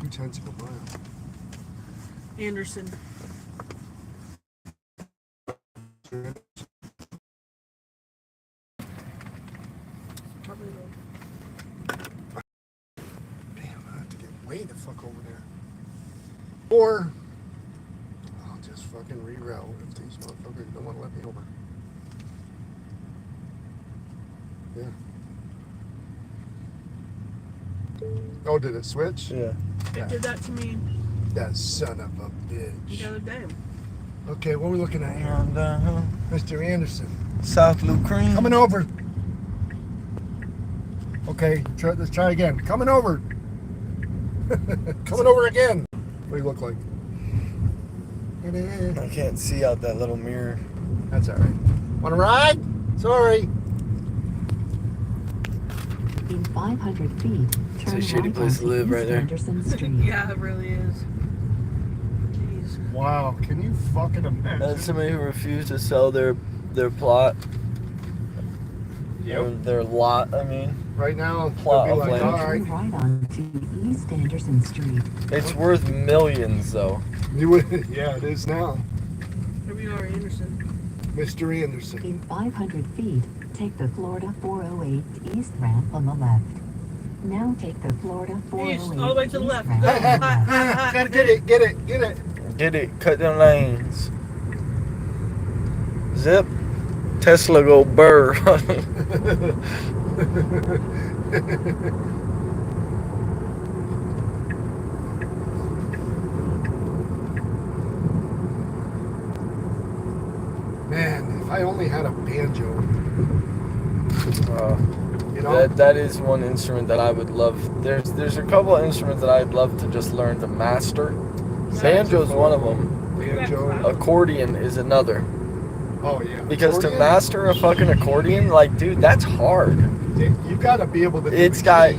2/10 of a mile. Anderson. Probably Damn, I have to get way the fuck over there. Or I'll just fucking reroute if these motherfuckers don't want to let me over. Yeah. Oh, did it switch? Yeah. It did that to me That son of a bitch. the other day. Okay, what are we looking at here? And, Mr. Anderson. South Loop Cream. Coming over. Okay, let's try again. Coming over. Coming over again. What do you look like? I can't see out that little mirror. That's all right. Want to ride? Sorry. In 500 feet, It's turn a shitty right place to onto live right East there. Anderson Street. Yeah, it really is. Jeez. Wow, can you fucking imagine? That's somebody who refused to sell their plot. Yep. Or their lot, I mean. Right now, Plot they'll be of like, land. all right. Turn right onto East Anderson Street. It's worth millions, though. You would, yeah, it is now. Here we are, Anderson. Mr. Anderson. In 500 feet, take the Florida 408 East ramp on the left. Now take the Florida 408 East, all the way to the East left. ramp Go. on the left. Gotta get it, get it, get it. Get it, cut them lanes. Zip. Tesla go burr. Man, if I only had a banjo. You know? That is one instrument that I would love. There's a couple of instruments that I'd love to just learn to master. Banjo's one of them. Banjo. Accordion is another. Oh, yeah. Because to Accordion? master a fucking accordion, like, dude, that's hard. You gotta be able to do It's the got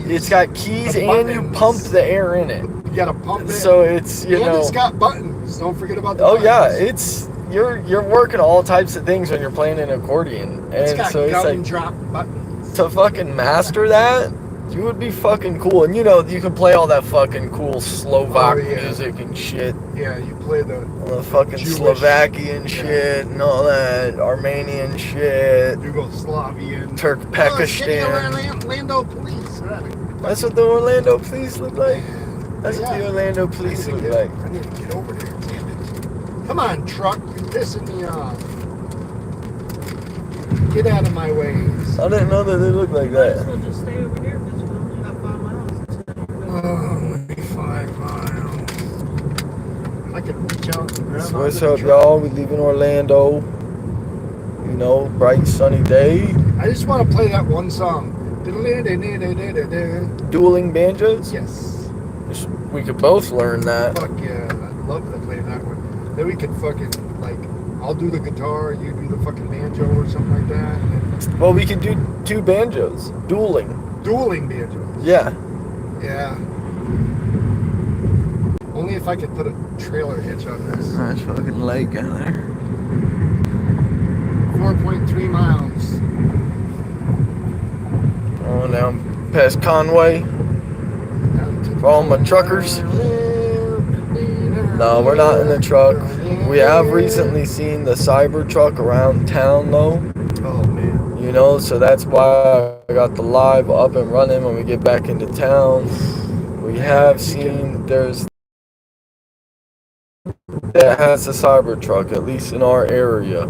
keys, keys the and you buttons. pump the air in it. You gotta pump it. So it's, you and know. it's got buttons. Don't forget about the Oh buttons. yeah, it's you're working all types of things when you're playing an accordion. It's And got so it's like gumdrop buttons. to fucking master that, you would be fucking cool. And you know, you can play all that fucking cool Slovak music and shit. Yeah, you play the All the fucking Jewish, Slovakian shit and all that Armenian shit. Yugoslavian. Turkmenistan. Orlando police. That's what the Orlando police look like. That's what Yeah. the Orlando police look like. I need to get over there. Damn it. Come on, truck. You're pissing me off. Get out of my ways. I didn't know that they look like Might as that. well just stay over here because we only got 5 miles. Only 5 miles. I could reach out and grab So onto what's the up, truck. y'all? We leaving Orlando. You know, bright sunny day. I just want to play that one song. Dueling banjos. Yes. We could both learn that. Fuck yeah. I'd love to play that one. Then we could fucking, like, I'll do the guitar, you do the fucking banjo or something like that. And Well, we could do 2 banjos. Dueling. dueling banjos. Yeah. Yeah. Only if I could put a trailer hitch on this. Nice fucking lake out there. 4.3 miles. Oh, down past Conway. Down to For all my truckers. No, we're not in the truck. We have recently seen the Cybertruck around town, though. Oh, man. You know, so that's why I got the live up and running when we get back into town. We have seen there's that has a Cybertruck, at least in our area.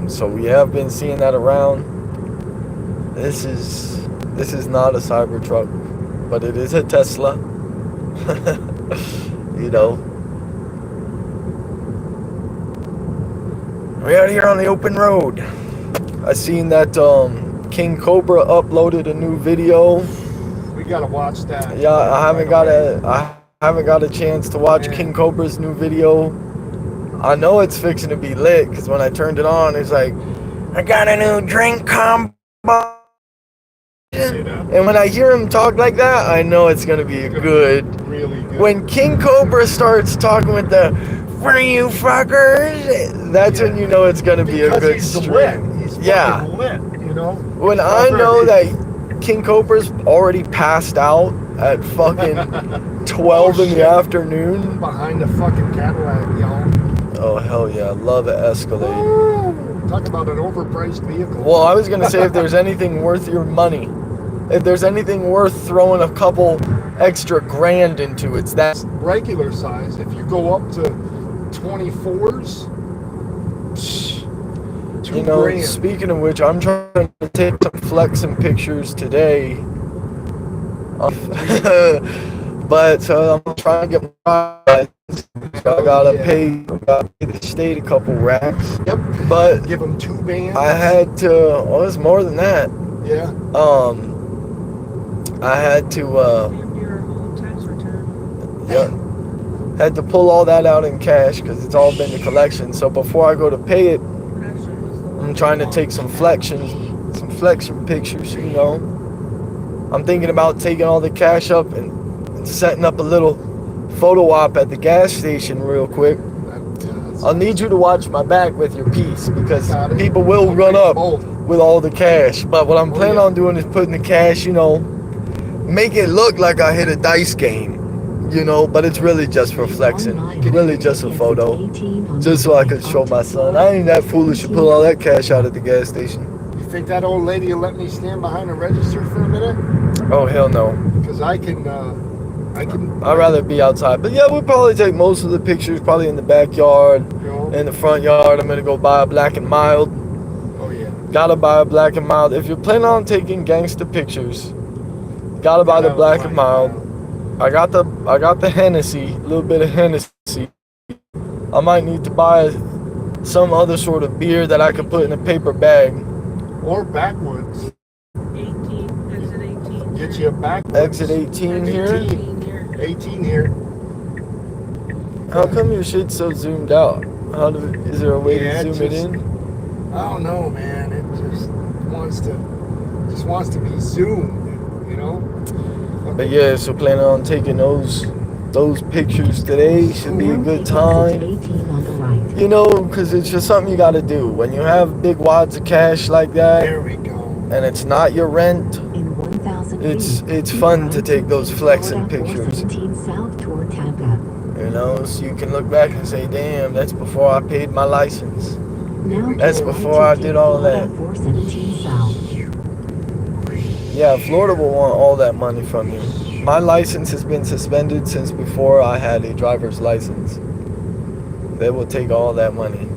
So we have been seeing that around. This is not a Cybertruck, but it is a Tesla. You know. We're out here on the open road. I seen that King Cobra uploaded a new video. We gotta watch that. Yeah, I haven't got a chance to watch King Cobra's new video. I know it's fixing to be lit because when I turned it on, it's like, I got a new drink combo. And when I hear him talk like that, I know it's gonna be good. Really good. When King Cobra starts talking with the "for you fuckers," that's when you know it's gonna be a good he's stream. lit. He's Yeah. fucking lit, you know? When I know that King Cobra's already passed out at fucking 12 in shit. the afternoon. Behind the fucking Cadillac, y'all. Oh, hell yeah. I love an Escalade. Ooh, talk about an overpriced vehicle. Well, I was going to say, if there's anything worth your money, if there's anything worth throwing a couple extra grand into, it's that. Regular size, if you go up to 24s, psh, You know, $2,000. speaking of which, I'm trying to take some flexing pictures today. But I'm trying to get my license. I gotta pay the state a couple racks. Yep. But Give them 2 bands. I had to, oh, it's more than that. Yeah. I had to, Your whole tax return. yeah, had to pull all that out in cash because it's all been the collection. So before I go to pay it, Actually, was the I'm trying to take some flexion pictures, you know. I'm thinking about taking all the cash up and setting up a little photo op at the gas station real quick. I'll need you to watch my back with your piece because people will run up with all the cash. But what I'm planning on doing is putting the cash, you know, make it look like I hit a dice game, you know, but it's really just for flexing. Really just a photo. Just so I could show my son. I ain't that foolish to pull all that cash out at the gas station. You think that old lady will let me stand behind a register for a minute? Oh, hell no. Because I can. I'd rather be outside. But yeah, we'll probably take most of the pictures probably in the backyard, You know? in the front yard. I'm going to go buy a black and mild. Oh yeah. Gotta buy a black and mild. If you're planning on taking gangster pictures, gotta buy the black and mild. I got the Hennessy, a little bit of Hennessy. I might need to buy some other sort of beer that I could put in a paper bag. Or backwoods. 18, exit 18. Get you a backwoods. Exit 18 here. 18 here. 18 here. How come your shit's so zoomed out? Is there a way Yeah, to it zoom it just- in? I don't know, man. It just wants to be zoomed, you know. But yeah, so planning on taking those pictures today. Should be a good time. You know, because it's just something you got to do. When you have big wads of cash like that, There we go. and it's not your rent, it's fun to take those flexing pictures. You know, so you can look back and say, damn, that's before I paid my license. That's before I did all that. Yeah, Florida will want all that money from you. My license has been suspended since before I had a driver's license. They will take all that money.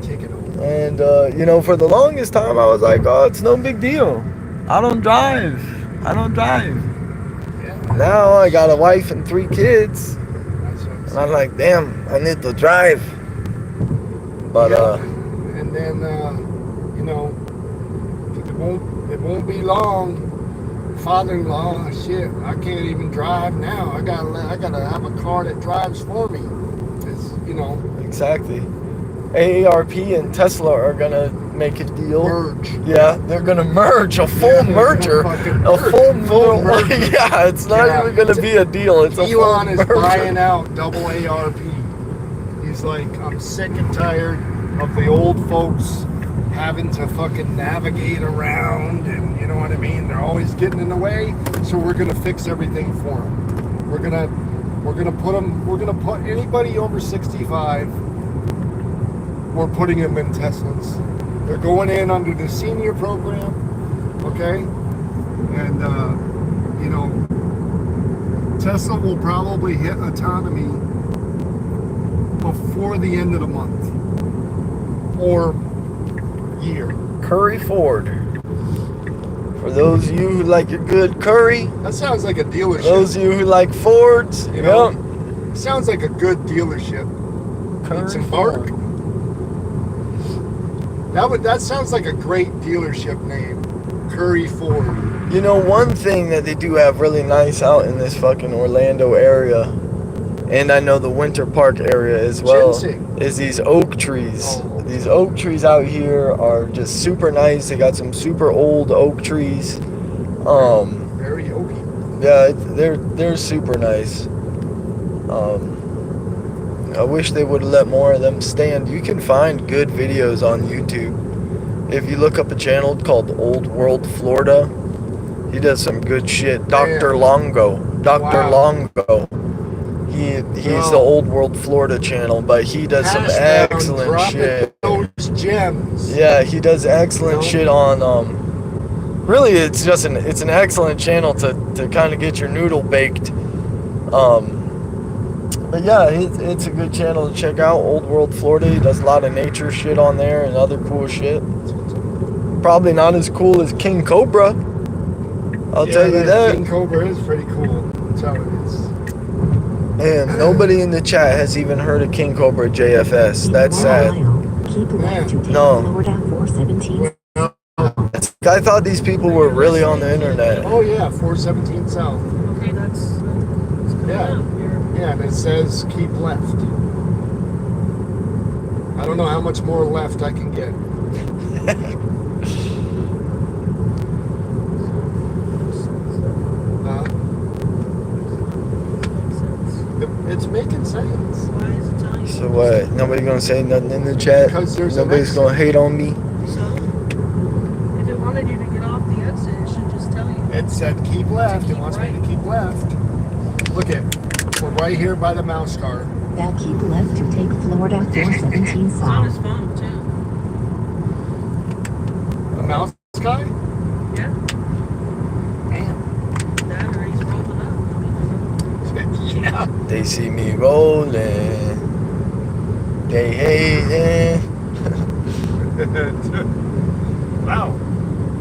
Take it over. And, you know, for the longest time, I was like, oh, it's no big deal. I don't drive. Yeah. Now I got a wife and 3 kids. That's what I'm And I'm like, damn, I need to drive. But, and then you know, it won't be long. Father-in-law, shit, I can't even drive now. I gotta have a car that drives for me. It's, you know, exactly. AARP and Tesla are gonna make a deal. merge. Yeah, they're gonna merge, a full merger. Fucking A full merger. Yeah, it's not Yeah. even gonna be a deal. It's a full Elon is merger. buying out double ARP. He's like, I'm sick and tired of the old folks having to fucking navigate around, and you know what I mean. They're always getting in the way. So we're gonna fix everything for them. We're gonna put anybody over 65. We're putting them in Teslas. They're going in under the senior program, okay? And you know, Tesla will probably hit autonomy before the end of the month or year. Curry Ford. For those of you who like your good curry, That sounds like a dealership. those of you who like Fords, You know, yep. sounds like a good dealership. Curry It's Embark. Ford. That sounds like a great dealership name. Curry Ford. You know, one thing that they do have really nice out in this fucking Orlando area, and I know the Winter Park area as well, Ginseng. is these oak trees. Oh. These oak trees out here are just super nice. They got some super old oak trees. Very oaky. Yeah, they're super nice. I wish they would let more of them stand. You can find good videos on YouTube. If you look up a channel called Old World Florida, He does some good shit. Man. Dr. Longo. Dr. Wow. Longo. He's the Old World Florida channel, but he does some Hash brown, excellent dropping shit. those gems. Yeah, he does excellent shit on really it's an excellent channel to kind of get your noodle baked. But yeah, it's a good channel to check out. Old World Florida. He does a lot of nature shit on there and other cool shit. Probably not as cool as King Cobra. I'll tell you that. King Cobra is pretty cool. That's how it is. And nobody in the chat has even heard of King Cobra JFS. That's sad. Keep left to take No. Florida 417. I thought these people were really on the internet. Oh yeah, 417 South. Okay, that's coming Yeah. up here. Yeah, and it says keep left. I don't know how much more left I can get. It's making sense. Why is it telling you? So what? Nobody gonna say nothing in the chat? Because there's an Nobody's exit. gonna hate on me? So, if it wanted you to get off the exit, it should just tell you. It said keep left. It Keep wants me right. to keep left. Look at, we're right here by the mouse car. Now keep left to take Florida 417 It's on his south. phone, too. The mouse guy? Yeah. Damn. Battery's rolling up. Yeah. They see me rolling. They hating. Wow.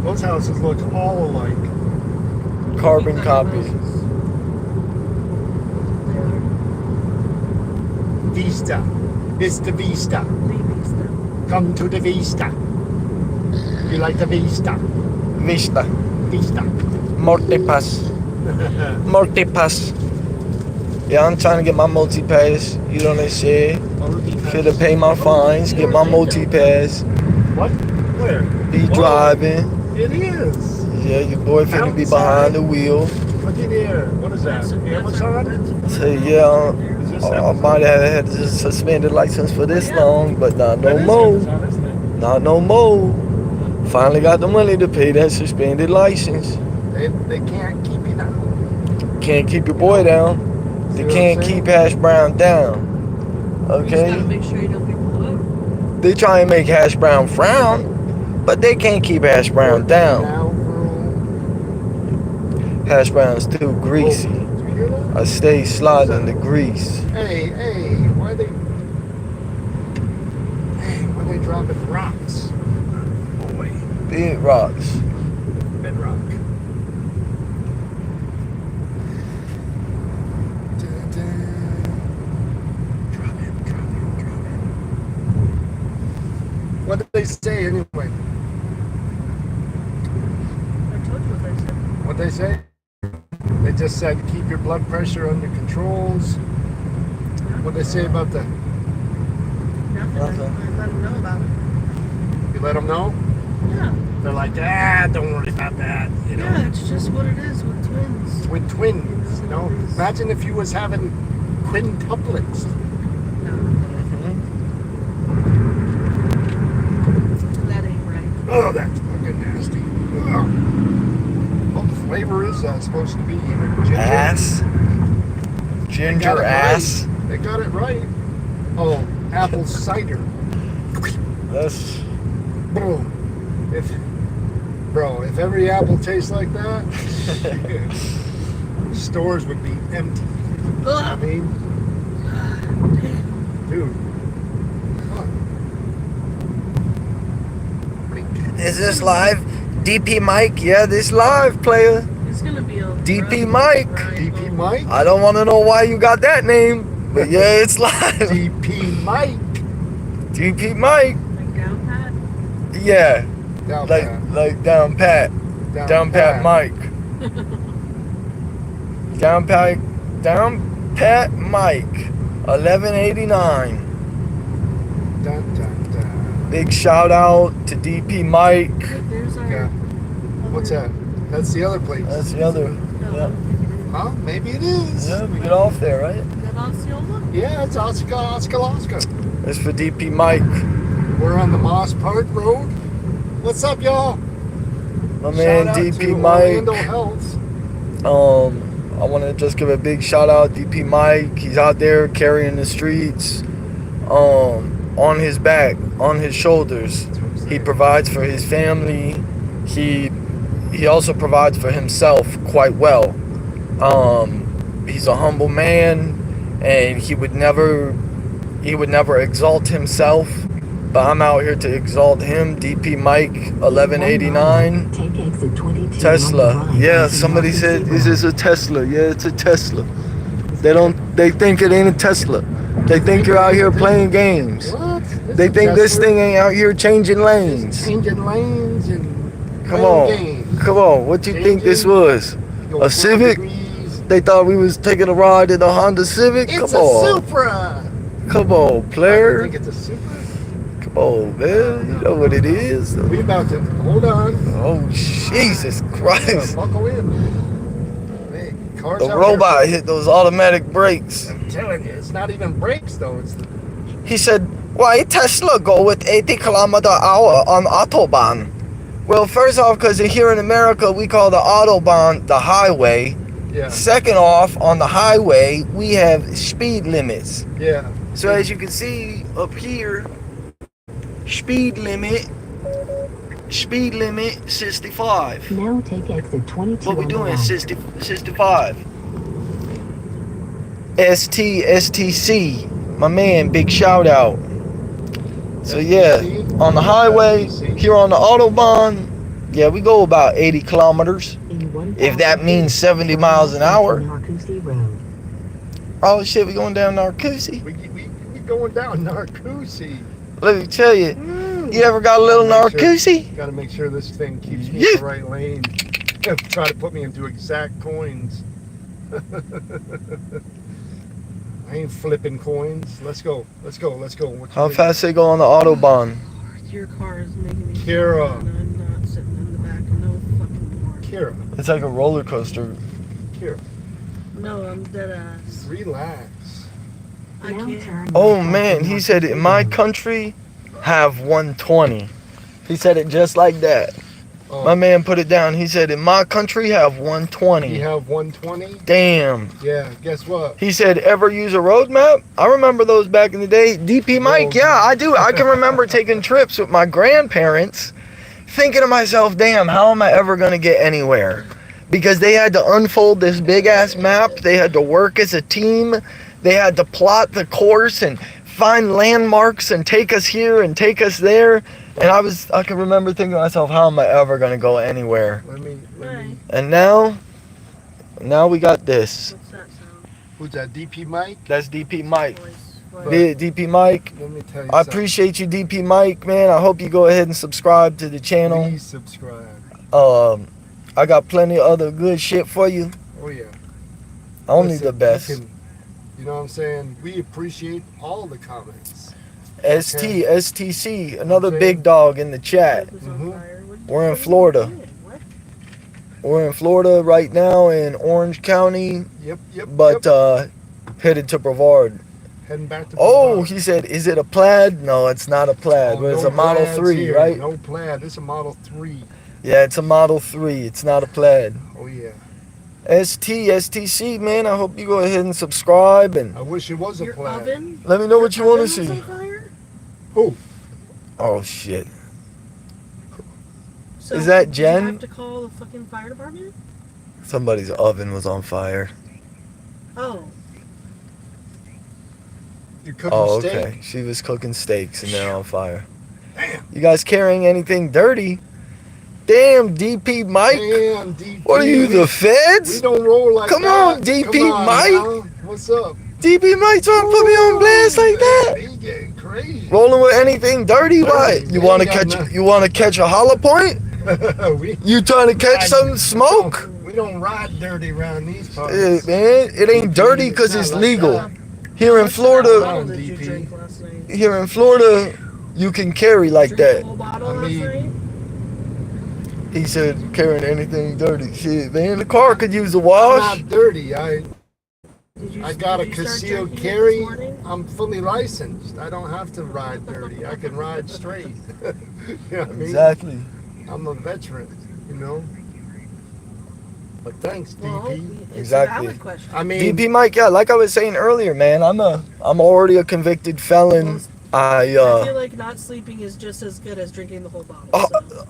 Those houses look all alike. Carbon copy. Vista. It's the Vista. Come to the Vista. You like the Vista? Vista. Vista. Multipass. Multipass. Yeah, I'm trying to get my multi-pass. You know what I say? Finna pay my fines, get my multi-pass. What? Where? Be Whoa. driving. It is. Yeah, your boy finna be behind the wheel. Look at here. What is that? Amazon? So yeah, Is this I Amazon? might have had a suspended license for this long, but not no That is more. Amazon, isn't it? Not no more. Finally got the money to pay that suspended license. They can't keep you down. Can't keep your boy down. They See what I'm can't saying? keep Hash Brown down. You just gotta Okay? make sure you don't get pulled over. They try and make Hash Brown frown, but they can't keep Hash Brown down. Now, bro. Hash Brown's too greasy. Did you hear that? I stay sliding the grease. Hey, why they dropping rocks? Boy, Big rocks. bedrock. Drop it. What did they say anyway? I told you what they said. What they say? They just said keep your blood pressure under controls. What they say about the? Nothing. I let them know about it. You let them know. Yeah. They're like, don't worry about that. You know, Yeah, it's just what it is with twins. with twins. You know, imagine if you was having quintuplets. That ain't right. Oh, that's fucking nasty. Ugh. What flavor is that supposed to be? Ginger? Ass. They got Ginger it ass. right. They got it right. Oh, apple cider. That's Bro, if every apple tastes like that, stores would be empty. I Ugh. mean, dude. Is this live? DP Mike? Yeah, this live, player. It's gonna be a DP Mike. DP Mike? I don't want to know why you got that name, but yeah, it's live. DP Mike. DP Mike. Like down pat. Yeah, Down like pat. like down pat. Down pat Mike. Down pat Mike. 1189. Dun, dun, dun. Big shout out to DP Mike. There's our. Yeah. What's that? That's the other place. That's the other. Yeah, Huh? Maybe it is. yeah, we get off there, right? Is that Osceola? Yeah, it's Oscar. That's for DP Mike. We're on the Moss Park Road. What's up, y'all? My man Shout out DP to Mike. Orlando Health. I want to just give a big shout out DP Mike. He's out there carrying the streets on his back, on his shoulders. He provides for his family. He also provides for himself quite well. He's a humble man, and he would never exalt himself. But I'm out here to exalt him. DP Mike 1189 Take exit 22 Tesla. on the right, Yeah, facing somebody Marcus said, Road. "Is this a Tesla?" Yeah, it's a Tesla. They think it ain't a Tesla. They think you're out here playing games. What? They think this thing ain't out here changing It's lanes. changing lanes and Come playing on. games. Come on. What you think this was? Go A Civic? 4 degrees. They thought we was taking a ride in a Honda Civic? It's Come a on. Supra. Come on, I player. think it's a Supra. Come on, man. You know what it is. We about to hold on. Oh, Jesus Christ. Buckle in. Hey, cars The out robot there. hit those automatic brakes. I'm telling you, it's not even brakes though. It's the He said, "Why Tesla go with 80 kilometer hour on Autobahn?" Well, first off, because here in America, we call the Autobahn the highway. yeah, Second off, on the highway, we have speed limits. yeah. So as you can see up here, speed limit 65. Now take exit 22 What we on the doing? right. 65. STC, my man, big shout out. So yeah, on the highway, here on the Autobahn, yeah, we go about 80 kilometers. In 1,000 If that means feet, 70 miles an turn hour. onto Narcoosee Road. Oh shit, we going down Narcoosee. We going down Narcoosee. Let me tell you, you ever got a little Narcoosee? Got to make sure this thing keeps me Yeah. in the right lane. Try to put me into exact coins. I ain't flipping coins. Let's go. What you How think? fast they go on the Autobahn? Your car is making me Kira. feel bad, and I'm not sitting in the back of no fucking more. Kira, It's like a roller coaster. No, I'm dead ass. relax. I Now can't. turn Oh left man, onto he said in Narcoosee my Road. country have 120. He said it just like that. Oh, My man put it down. He said in my country have we 120. have 120. Damn. Yeah. Guess what? He said, ever use a road map? I remember those back in the day. DP Mike, Road yeah, map. I do. I can remember taking trips with my grandparents, thinking to myself, damn, how am I ever going to get anywhere? Because they had to unfold this big ass map. They had to work as a team. They had to plot the course and find landmarks and take us here and take us there. And I can remember thinking to myself, how am I ever going to go anywhere? Let me. Right. And now we got this. What's that sound? Who's that? DP Mike? That's DP Mike. Voice. But- DP Mike. Let me tell you I something. appreciate you, DP Mike, man. I hope you go ahead and subscribe to the channel. Please subscribe. I got plenty of other good shit for you. Oh yeah. Only Listen, the best. you know what I'm saying? We appreciate all the comments. STC, another Okay. big dog in the chat. It was on Mhm. fire. What- We're in what are you Florida. doing? What? We're in Florida right now in Orange County, Yep. but headed to Brevard. Heading back to. Oh, Brevard. he said, is it a plaid? No, it's not a plaid, Oh, but it's no a Model plaids 3, here. right? No plaid. This is a Model 3. Yeah, it's a Model 3. It's not a plaid. Oh yeah. STC, man, I hope you go ahead and subscribe and I wish it was a Your plaid. oven? let me know what you want to Oven was see. on fire? Who? Oh, shit. So Is that did Jen? You have to call the fucking fire department? Somebody's oven was on fire. Oh, You cooking Oh, steak? okay. She was cooking steaks and they're on fire. Damn. You guys carrying anything dirty? Damn, DP Mike. Damn, DP. What are you, the We feds? don't roll like Come that. on, DP Come on, Mike. now. What's up? DP Mike trying to put me on blast like that? He getting crazy. Rolling with anything dirty? What? Dirty. You want to Ain't got catch? nothing. You want to catch a hollow point? we, You trying to catch some smoke? We don't ride dirty around these parts. Man, it ain't dirty because it's legal. Here in what Florida, bottle did you DP. drink last night? here in Florida, you can carry like Drink a that. whole bottle I last mean, night? He said carrying anything dirty. Shit, man, the car could use a I'm wash. not dirty. Did you, I got a did you start concealed drinking it carry. this morning? I'm fully licensed. I don't have to ride dirty. I can ride straight. You know what I mean? Exactly. I'm a veteran. You know. But thanks, Well, DP. it's Exactly. a valid question. I mean, DP Mike, yeah, like I was saying earlier, man, I'm already a convicted felon. I feel like not sleeping is just as good as drinking the whole bottle.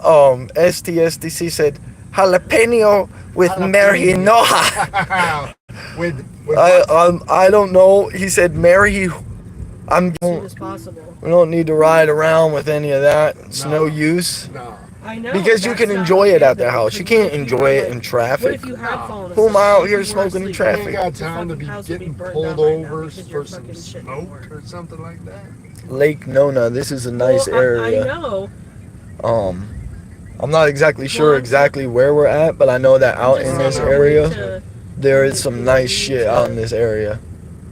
So. STSDC said jalapeno with marinoja. with I don't know. He said Mary. As soon as possible. We don't need to ride around with any of that. It's no use. no. I know. Because you that's can not enjoy okay, it at the though, house. You because can't what if enjoy were, it like- in What traffic. if you had fallen Who am I out asleep? here If you were smoking in asleep, I traffic? ain't got your time to fucking be house would getting burned pulled down right now over because you're for some fucking shitting smoke anymore. or something like that. Lake Nona. This is a nice Well, I area. know. I'm not exactly sure Well, exactly where we're at, but I know that I'm out just in saying this we area, need to, there is like, some we nice need shit to, out in this area.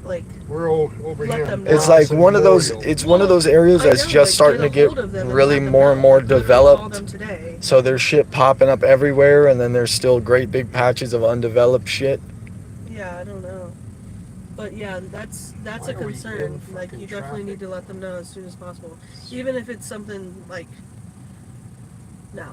like, We're over Let here. them in know. It's like Bronson one of those. Memorial. It's one of those areas I that's know, just like, starting to get a get hold of them and really let them more and know. more I literally called them developed. today. So there's shit popping up everywhere, and then there's still great big patches of undeveloped shit. Yeah, I don't know. But yeah, that's Why a are we concern. in Like, fucking you definitely traffic? need to let them know as soon as possible. Even if it's something like, no.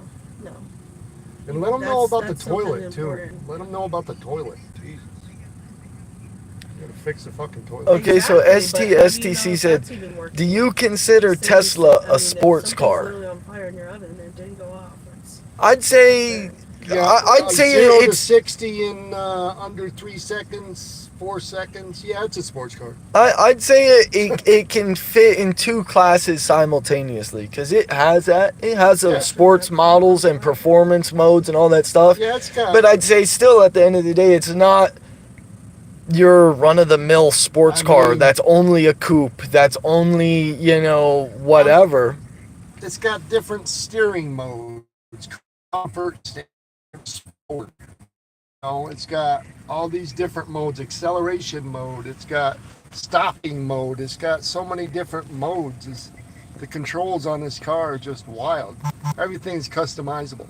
And let them know That's- about the that's something toilet too. important. Let them know about the toilet. Jesus. You gotta fix the fucking toilet. Okay, so Exactly, but how do you know STSTC if said, that's even working? do you consider Say- Tesla I mean, a if sports something's car? literally on fire in your oven and it didn't go off. That's I'd say, I'd say 0 to it's. 60 in under 3 seconds, 4 seconds. Yeah, it's a sports car. I'd say it can fit in two classes simultaneously because it has that. It has Yeah. those sports models and performance modes and all that stuff. Yeah, it's got. But I'd say still at the end of the day, it's not your run-of-the-mill sports I car mean- that's only a coupe, that's only, whatever. It's got different steering modes, comfort, sport. It's got all these different modes, acceleration mode. It's got stopping mode. It's got so many different modes. The controls on this car are just wild. Everything's customizable.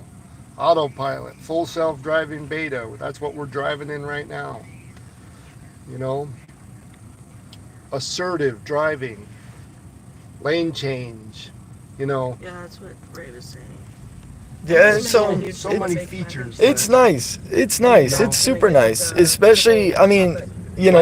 Autopilot, full self-driving beta. That's what we're driving in right now. Assertive driving, lane change. yeah, that's what Ray was saying. Yeah, It's so many- So many features. it's nice. It's nice. No. It's super nice. Especially, I mean,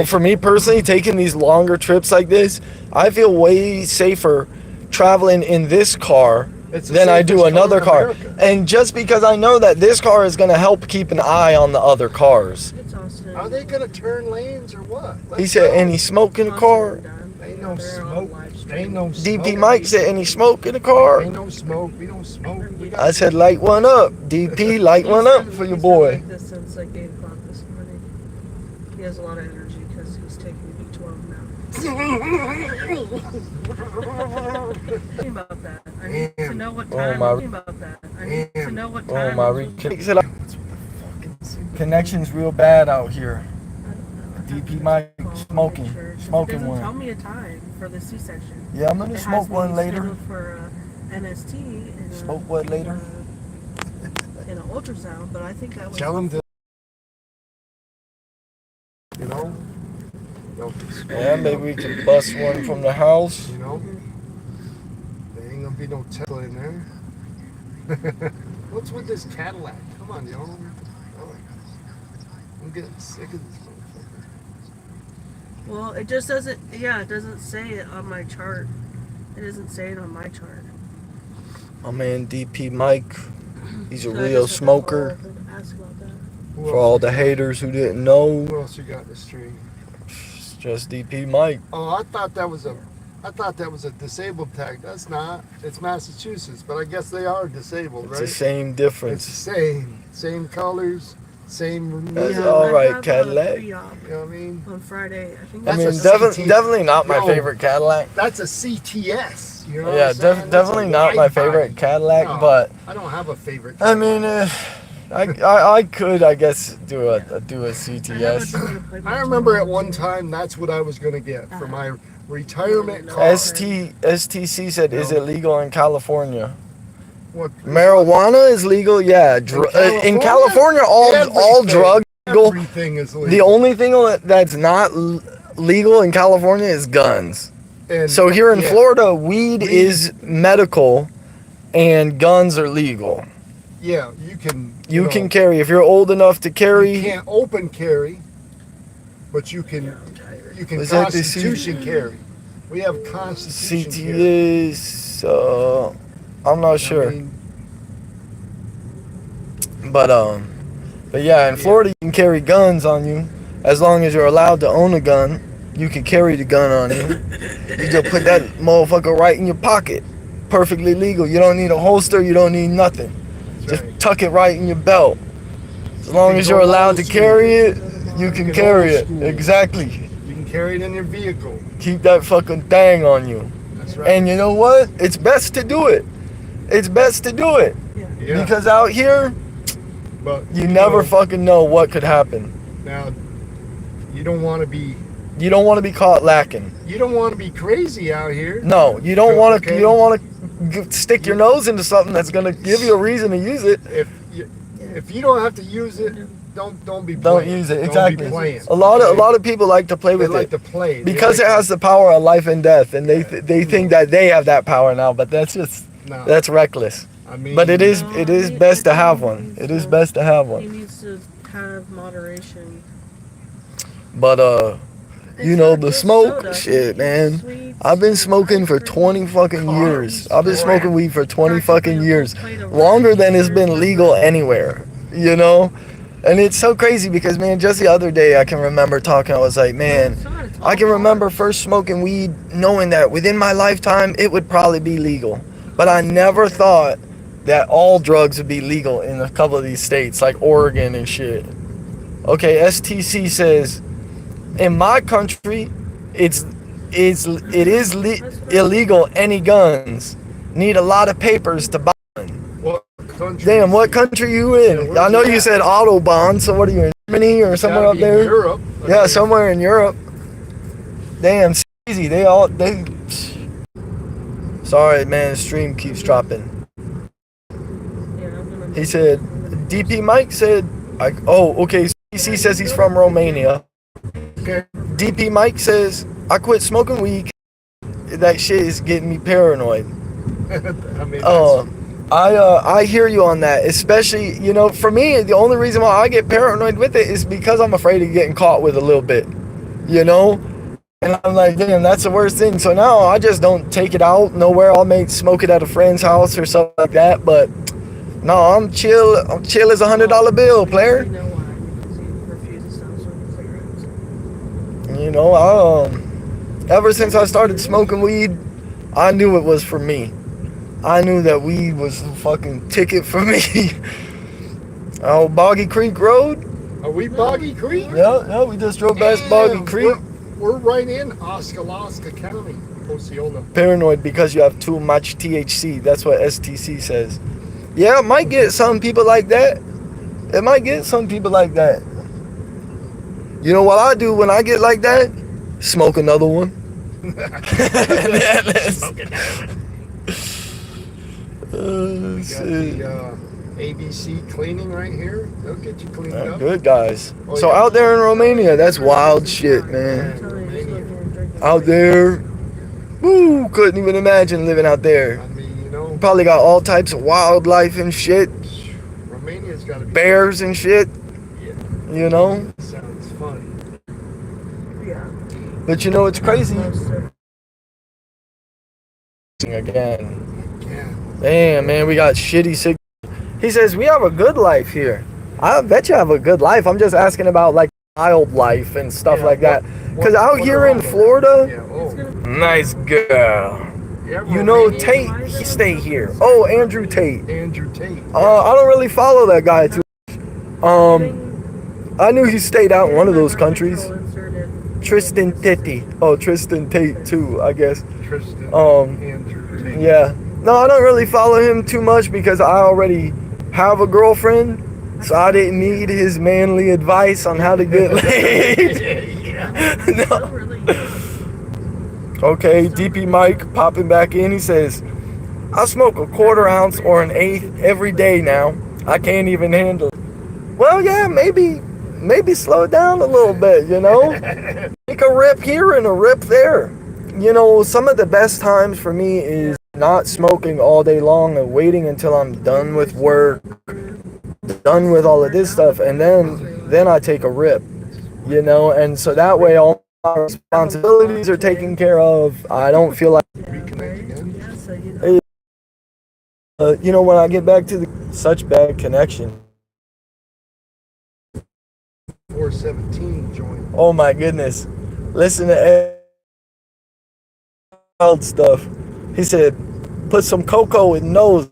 for me personally, taking these longer trips like this, I feel way safer traveling in this car It's the than I do safest another car car. in America. And just because I know that this car is going to help keep an eye on the other cars. It's Austin. Are they gonna turn lanes or what? He said, any smoke in the car? Ain't no smoke. Ain't no smoke. DP Mike said, any smoke in the car? Ain't no smoke. We don't smoke. We got I said, light one up. DP, light one up for your boy. Like this since like 8 o'clock this morning. He has a lot of energy because he's taking B12 now. Thinking about that. I need to know what time. my- Thinking about that. I need to know what Oh, time. my connection's real bad out here. DP Mike smoking It doesn't tell one. me a time for the C-section. Yeah, I'm gonna It smoke has me one later. scheduled for NST and Smoke what later? in an ultrasound, but I think that was Tell them to. You know. Yeah, maybe we can bust one from the house. You know. There ain't gonna be no Tesla in there. What's with this Cadillac? Come on, y'all. I'm getting sick of this motherfucker. Well, it just doesn't. Yeah, it doesn't say it on my chart. It doesn't say it on my chart. My man DP Mike, he's a So I real just wanted to smoker. call and ask about that. Who For else all you the got? haters who didn't know, Who else you got in the street? it's just DP Mike. Oh, I thought that was a disabled tag. That's not. It's Massachusetts, but I guess they are disabled, It's right? the same It's difference. the same colors, same. That's You all I right, have a Cadillac. pre-op know what I mean? on Friday. I think I That's mean, a CT. definitely not my No. favorite Cadillac. That's a CTS. You know what Yeah, I'm saying? That's a definitely not my wide favorite body. Cadillac, No, but I don't have a favorite. I mean, I could, I guess, do a I have a CTS. doctor's appointment I remember at tomorrow, one too. time that's what I was gonna get for my retirement No. car. STC said, is it legal in California? What? Marijuana is legal, yeah. In California? California, all Everything. drug legal. Everything is legal. The only thing that's not legal in California is guns. And, So here in yeah, Florida, weed is medical and guns are legal. Yeah, you can. You know, can carry if you're old enough to carry. You can't open carry, but you can. You can Is that the Constitution carry. We have Constitution CT carry. is I'm not sure. I mean, But yeah, in Florida you can carry guns on you as long as you're allowed to own a gun. You can carry the gun on you. You just put that motherfucker right in your pocket. Perfectly legal. You don't need a holster. You don't need nothing. that's Just right. tuck it right in your belt. As long can as go you're allowed to old school. carry it, you can can carry old it. school. Exactly. You can carry it in your vehicle. Keep that fucking thing on you. That's right. And you know what? It's best to do it. It's best to do it. Yeah. Because out here, But you never fucking know what could happen. Now, you don't want to be. You don't want to be caught lacking. You don't want to be crazy out here. No, you don't So, want to. okay. You don't want to stick your nose into something that's gonna give you a reason to use it. If you don't have to use it, don't be. Don't playing. use it. Don't Exactly. Be playing. A lot of people like to play They with like it to play They because like it has the power of life and death, and they think that they have that power now. But that's just No, that's reckless. I mean, But it is best to have one. It is best to have He one. needs to have moderation. But you It's know not the just smoke soda. shit, man. Sweets, I've been smoking for ice cream. 20 fucking years. I've been smoking weed for 20 fucking years. Plate of Longer than it's rice. been legal anywhere, you know? And it's so crazy because, man, just the other day I can remember talking, I was like, man, It's not, it's all I can remember bars. first smoking weed knowing that within my lifetime it would probably be legal. But I never thought that all drugs would be legal in a couple of these states like Oregon and shit. Okay, STC says, in my country, it is illegal any guns. Need a lot of papers to buy. What country? Damn, what country you in? Yeah, I know where's you you said Autobahn, so what are you in Germany or somewhere Gotta up be in there? Europe. Yeah, Okay. somewhere in Europe. Damn, it's easy. They Sorry, man, stream keeps dropping. Yeah, I'm gonna- He said, DP Mike said, okay, CC says he's from Romania. Okay. DP Mike says, I quit smoking weed. That shit is getting me paranoid. I mean, I hear you on that. Especially, you know, for me, the only reason why I get paranoid with it is because I'm afraid of getting caught with a little bit, you know? And I'm like, damn, that's the worst thing. So now I just don't take it out nowhere. I'll smoke it at a friend's house or something like that. But no, I'm chill. I'm chill as $100 bill, player. You know why? Because he refuses to stop smoking cigarettes. You know, ever since I started smoking weed, I knew it was for me. I knew that weed was a fucking ticket for me. Oh, Boggy Creek Road? Are we Boggy Creek? Yeah, we just drove past Boggy Damn, Creek. We're right in Oskaloosa County, Osceola. Paranoid because you have too much THC. That's what STC says. Yeah, it might get some people like that. It might get some people like that. You know what I do when I get like that? Smoke another one. We got the ABC cleaning right here. They'll get you cleaned up. Good guys. Oh, So yeah. out there in Romania, that's wild shit, man. I'm telling you, smoking and drinking. Out there, woo, couldn't even imagine living out there. I mean, you know, Probably got all types of wildlife and shit, Romania's got to be. bears and shit, Yeah, you know. sounds fun. Yeah. But you know, it's crazy. Most of- Again. Yeah. Damn, man, we got shitty sick. He says, we have a good life here. I bet you have a good life. I'm just asking about, like, wild life and stuff Yeah, like that. Because what out here in around Florida, Yeah. It's Oh. gonna nice girl. Yeah, You know, Romania. Tate, he stayed here. Oh, Andrew Tate. Andrew Tate. I don't really follow that guy too. I knew he stayed out in one of those countries. Tristan Tate. Oh, Tristan Tate too, I guess. Tristan. Andrew Tate. Yeah. No, I don't really follow him too much because I already have a girlfriend, so I didn't need his manly advice on how to get laid. No. Okay, DP Mike popping back in. He says, I smoke a quarter ounce or an eighth every day now. I can't even handle it. Well, yeah, maybe slow down a little bit, you know? Take a rip here and a rip there. You know, some of the best times for me is not smoking all day long and waiting until I'm done with work, done with all of this stuff, and then I take a rip, you know, and so that way all my responsibilities are taken care of. I don't feel like, Reconnect again. Yeah, so you know. you know, when I get back to such bad connection. 417 joint. Oh my goodness, listen to wild stuff. He said, put some cocoa in nose.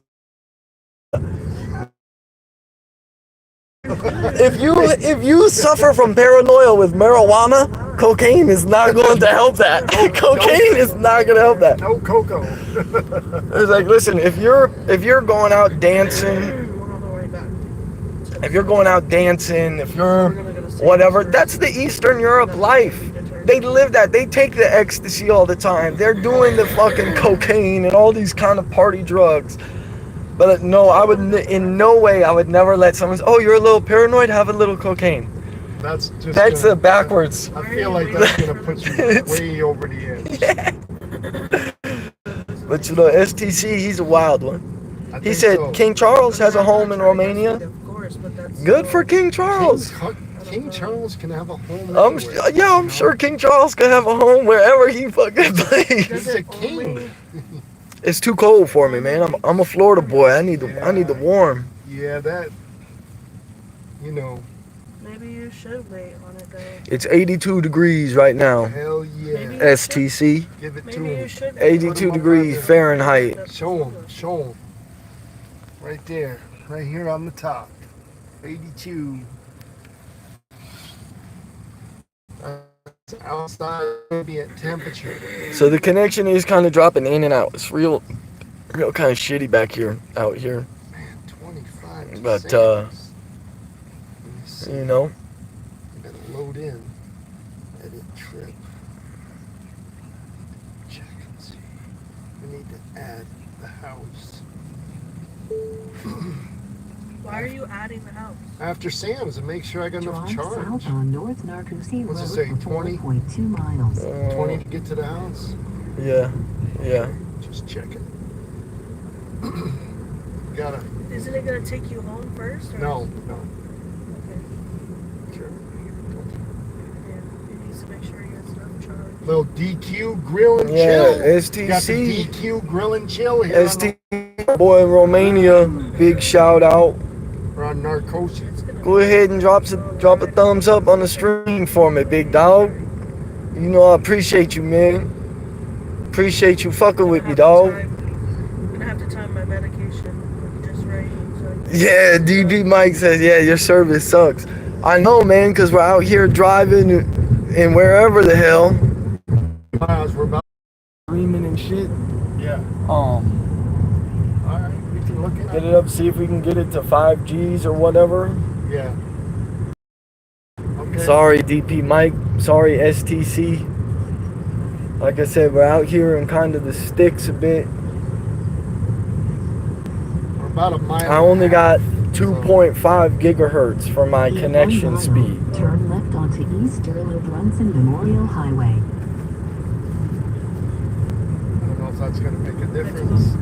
If you suffer from paranoia with marijuana, cocaine is not going to help that. Cocaine is not going to help that. No cocoa. It's like, listen, if you're going out dancing, if you're going out dancing, if you're whatever, that's the Eastern Europe life. They live that. They take the ecstasy all the time. They're doing the fucking cocaine and all these kind of party drugs. But no, I would in no way I would never let someone say, oh, you're a little paranoid, have a little cocaine. That's just That's gonna, backwards. I feel like that's gonna put you way over the edge. Yeah. But you know, STC, he's a wild one. I He think said so. King Charles has a home in Romania. Of course, but that's Good for King Charles. King Charles can have a home. I'm anywhere, yeah, I'm you know? sure King Charles can have a home wherever he fucking plays. He's a king. It's too cold for me, man. I'm a Florida boy. I need the warm. Yeah, that. You know, Maybe you should wait on it though. It's 82 degrees right now. hell yeah. Maybe- STC. Give it to Maybe you him. should. 82 degrees Fahrenheit. Show him. Show him. Right there. Right here on the top. 82. Outside ambient temperature. So the connection is kind of dropping in and out. It's real kind of shitty back here, out here. Man, 25. But, Let me see. You know, You gotta load in. Edit trip. Check and see. We need to add the house. Why are you adding the house? After Sam's and make sure I got enough Drive charge. south on North Narcoossee What's it Road say, for 20? 4.2 miles. 20 to get to the house. yeah. Just check it. Gotta. Isn't it gonna take you home first? Or No. Okay. Sure. Yeah. You need to make sure you have enough charge. Little DQ grill and Yeah, chill. Got the STC. DQ grill and chill here. STC boy in Romania, big shout out. We're on Narcosis. It's gonna Go ahead and drop a thumbs up on the stream for me, big dog. You know I appreciate you, man. Appreciate you fucking with me, dog. I'm gonna have to time my medication just right. So Yeah, DB Mike says, yeah, your service sucks. I know, man, because we're out here driving and wherever the hell. Miles, we're about. Screaming and shit. Yeah. Alright, we can look at Get it up, see if we can get it to 5Gs or whatever. Yeah. Okay. Sorry, DP Mike. Sorry, STC. Like I said, we're out here in kind of the sticks a bit. We're about a mile. I only and a half, got 2.5 gigahertz for my In connection 1 mile, speed. Turn left onto East Sterling Brunson Memorial Highway. I don't know if that's going to make a difference.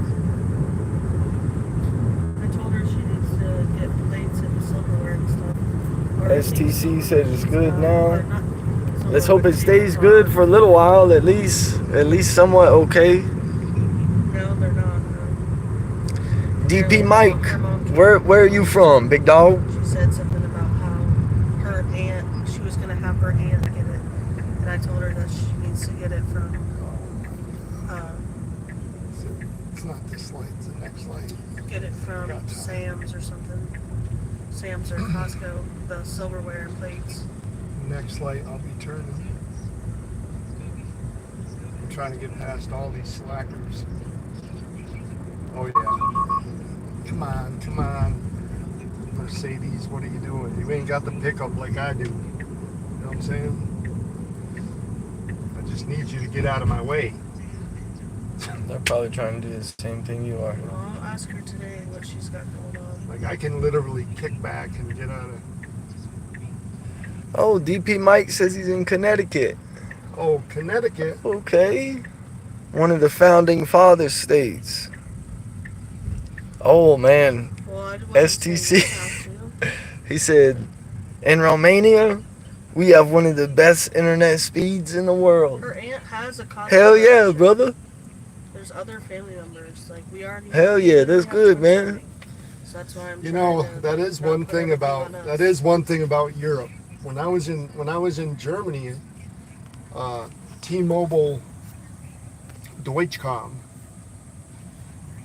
I told her she needs to get plates and silverware and stuff. Or STC said it's good now. or not Let's silverware, hope it but stays silver. good for a little while, at least somewhat okay. No, they're not. No. DP Mike, where are you from, big dog? She said something about how her aunt, she was gonna have her aunt get it, and I told her that she needs to get it from. It's not this light, it's the next light. Get it from Sam's or something. Sam's or Costco, the silverware and plates. Next light, I'll be turning. I'm trying to get past all these slackers. Oh yeah. Come on. Mercedes, what are you doing? You ain't got the pickup like I do. You know what I'm saying? I just need you to get out of my way. They're probably trying to do the same thing you are. Well, I'll ask her today what she's got going on. Like I can literally kick back and get out of. Oh, DP Mike says he's in Connecticut. Oh, Connecticut. Okay. One of the founding father states. Oh man, Well, I wasn't saying STC. you have to. He said, in Romania, we have one of the best internet speeds in the world. Her aunt has a constant Hell yeah, membership. brother. There's other family members. Like, we already Hell we yeah, literally that's have good, twin man. siblings. So that's why I'm You trying know, to that is not one put thing everything about on us. that is one thing about Europe. When I was in Germany, T-Mobile Deutschcom,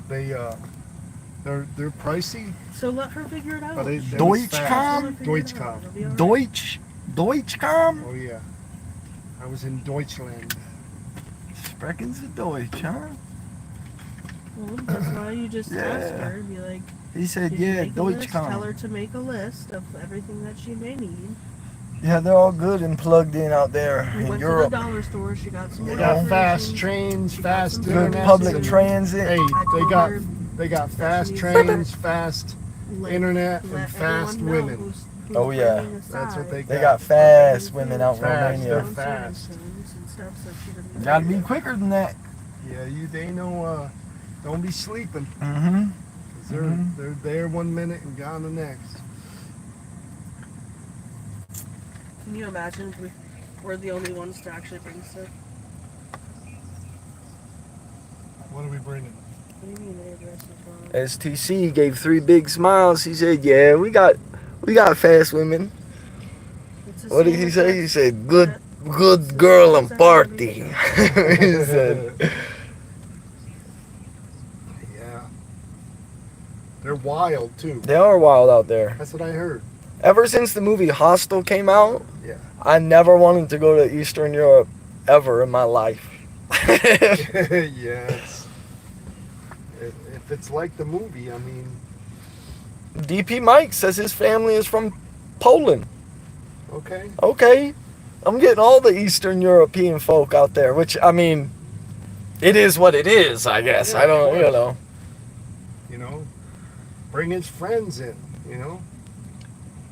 they're pricey, So let her figure it out. but they Deutschcom? Let her figure it out. Deutschcom. It'll be all right. Deutschcom? Oh yeah, I was in Deutschland. Sprechen Sie Deutsch, huh? Well, that's why you just ask Yeah. her. Be like, He said, "Did you yeah, make a list?" Tell her Deutschcom. to make a list of everything that she may need. Yeah, they're all good and plugged in out there We in went to Europe. the dollar store. She got some They more got information. fast trains, fast some Good internet. public and- transit. Hey, I they told got her fast needs trains, fast let- internet, let and fast everyone know women. who's Oh, yeah. bringing That's what aside They got fast women out in Fast, Romania. they're certain fast. things and stuff, so she doesn't Gotta be forget. quicker than that. Yeah, they know. Don't be sleeping. Mm-hmm. 'Cause they're Mhm. they're there 1 minute and gone the next. Can you imagine if we're the only ones to actually bring stuff? What are we bringing? What do you mean the address is wrong? STC gave 3 big smiles. He said, "Yeah, we got fast women." It's the What did same he say? He address said, that- "Good girl and It's party." He said, Yeah. They're wild too. "They are wild out there." That's what I heard. Ever since the movie Hostel came out, Yeah. I never wanted to go to Eastern Europe ever in my life. Yes. If it's like the movie, I mean, DP Mike says his family is from Poland. okay. Okay, I'm getting all the Eastern European folk out there, which, I mean, it is what it is, I guess. Yeah, I don't, of you course. know. You know, bring his friends in. You know,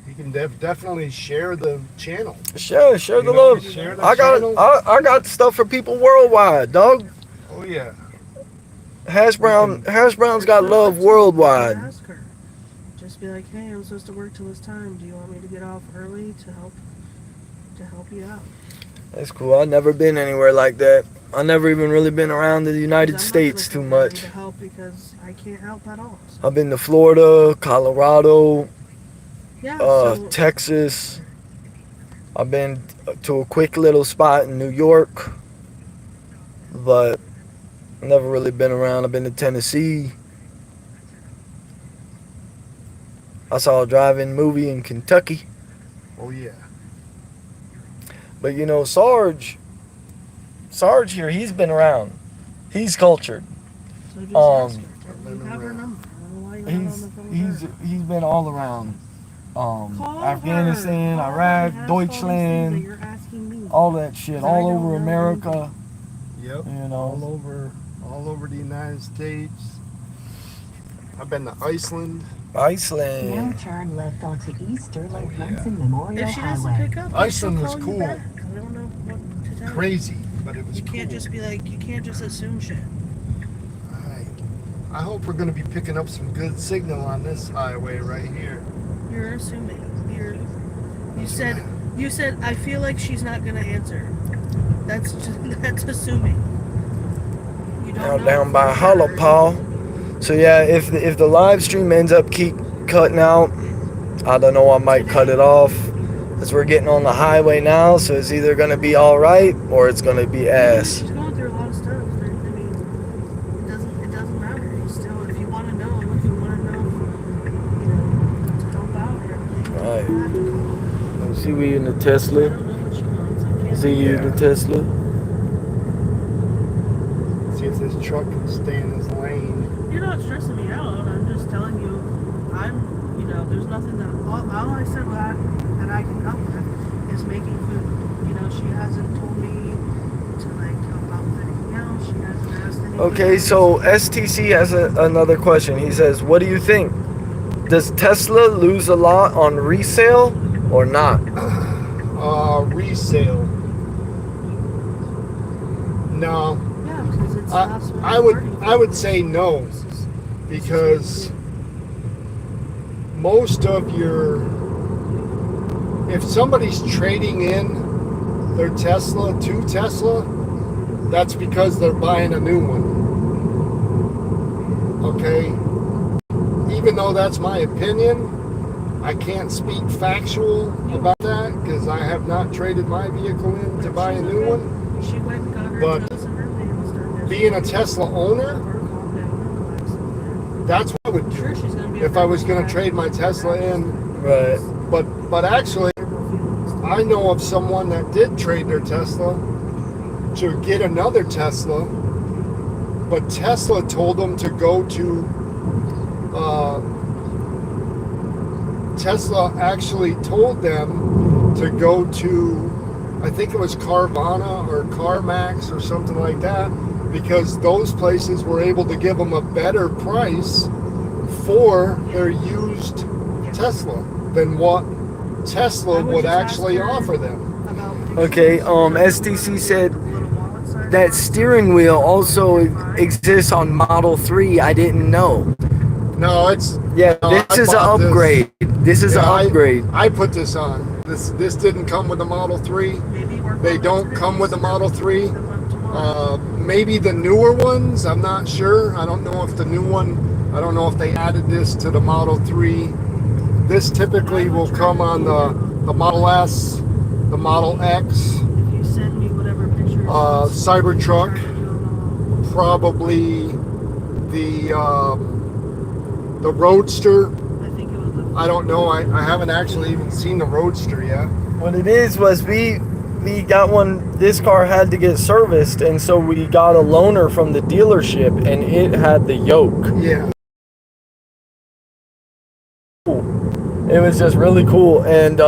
he can definitely share the channel. Share You the know, love. share the I channel. got stuff for people worldwide, dog. Oh yeah. Hash brown's got love You worldwide. can ask her. Just be like, hey, I'm supposed to work till this time. Do you want me to get off early to help you out? That's cool. I've never been anywhere like that. I never even really been around the United 'Cause I'm not States gonna too come early much. to help because I can't help at all. So. I've been to Florida, Colorado, Yeah. So Texas. I've been to a quick little spot in New York, but I've never really been around. I've been to Tennessee. I saw a drive-in movie in Kentucky. Oh yeah. But you know, Sarge here, he's been around. He's cultured. So just ask her. let You him have her around. number. I don't know why you're not on the phone with her. He's been all around. Call Afghanistan, her. Call her Iraq, and ask all these things that Deutschland, you're asking me. all that shit, Because I all don't over know America. Yep. You know. All over the United States. I've been to Iceland. Now Iceland. turn left onto Easterling Oh, yeah. Hudson Memorial If she doesn't Highway. pick up, Iceland she'll was call you cool. back. I don't know what to tell you. Crazy, but it was You can't cool. just be like, you can't just assume shit. I hope we're going to be picking up some good signal on this highway right here. You're assuming. You said I feel like she's not gonna answer. That's assuming. You don't Now know down for by sure. Holopal. So yeah, if the live stream ends up keep cutting out, I don't know, I might cut it off. As we're getting on the highway now, so it's either gonna be alright or it's gonna be ass. She's going through a lot of stuff. I mean, it doesn't matter. You still, if you want to know, to help out or everything, Right. you have to call. See we in the I Tesla. don't know what she wants. I can't See you in the Tesla. See if this truck can stay in his lane. You're not stressing me out. I'm just telling you, there's nothing that all I said that I can help with is making food. She hasn't told me to help out with anything else. She hasn't asked anything. Okay, else. so STC has another question. He says, what do you think? Does Tesla lose a lot on resale or not? Resale. No. Yeah, because it's That's what I I'm would learning. I would say no, because most of your, if somebody's trading in their Tesla to Tesla, that's because they're buying a new one. Okay? Even though that's my opinion, I can't speak factual about that because I have not traded my vehicle in to buy a new one. She went and got her But toes and her nails done. being a Tesla owner, that's what I would do Sure, she's gonna be if I was going to trade my Tesla in. Right. But actually, I know of someone that did trade their Tesla to get another Tesla, but Tesla told them to go to, Tesla actually told them to go to, I think it was Carvana or CarMax or something like that, because those places were able to give them a better price for their used Tesla than what Tesla would actually offer them. Okay, STC said that steering wheel also exists on Model 3. I didn't know. No, it's Yeah, no, this I is an bought upgrade. This is an Yeah, upgrade. I put this on. This didn't come with the Model 3. They don't come with the Model 3. Maybe the newer ones, I'm not sure. I don't know if the new one, I don't know if they added this to the Model 3. This typically will come on the Model S, the Model X, If you send me whatever pictures. Cybertruck, probably the Roadster. I think it was the. I don't know. I haven't actually even seen the Roadster yet. What it is was we got one. This car had to get serviced, and so we got a loaner from the dealership, and it had the yoke. Yeah. It was just really cool. And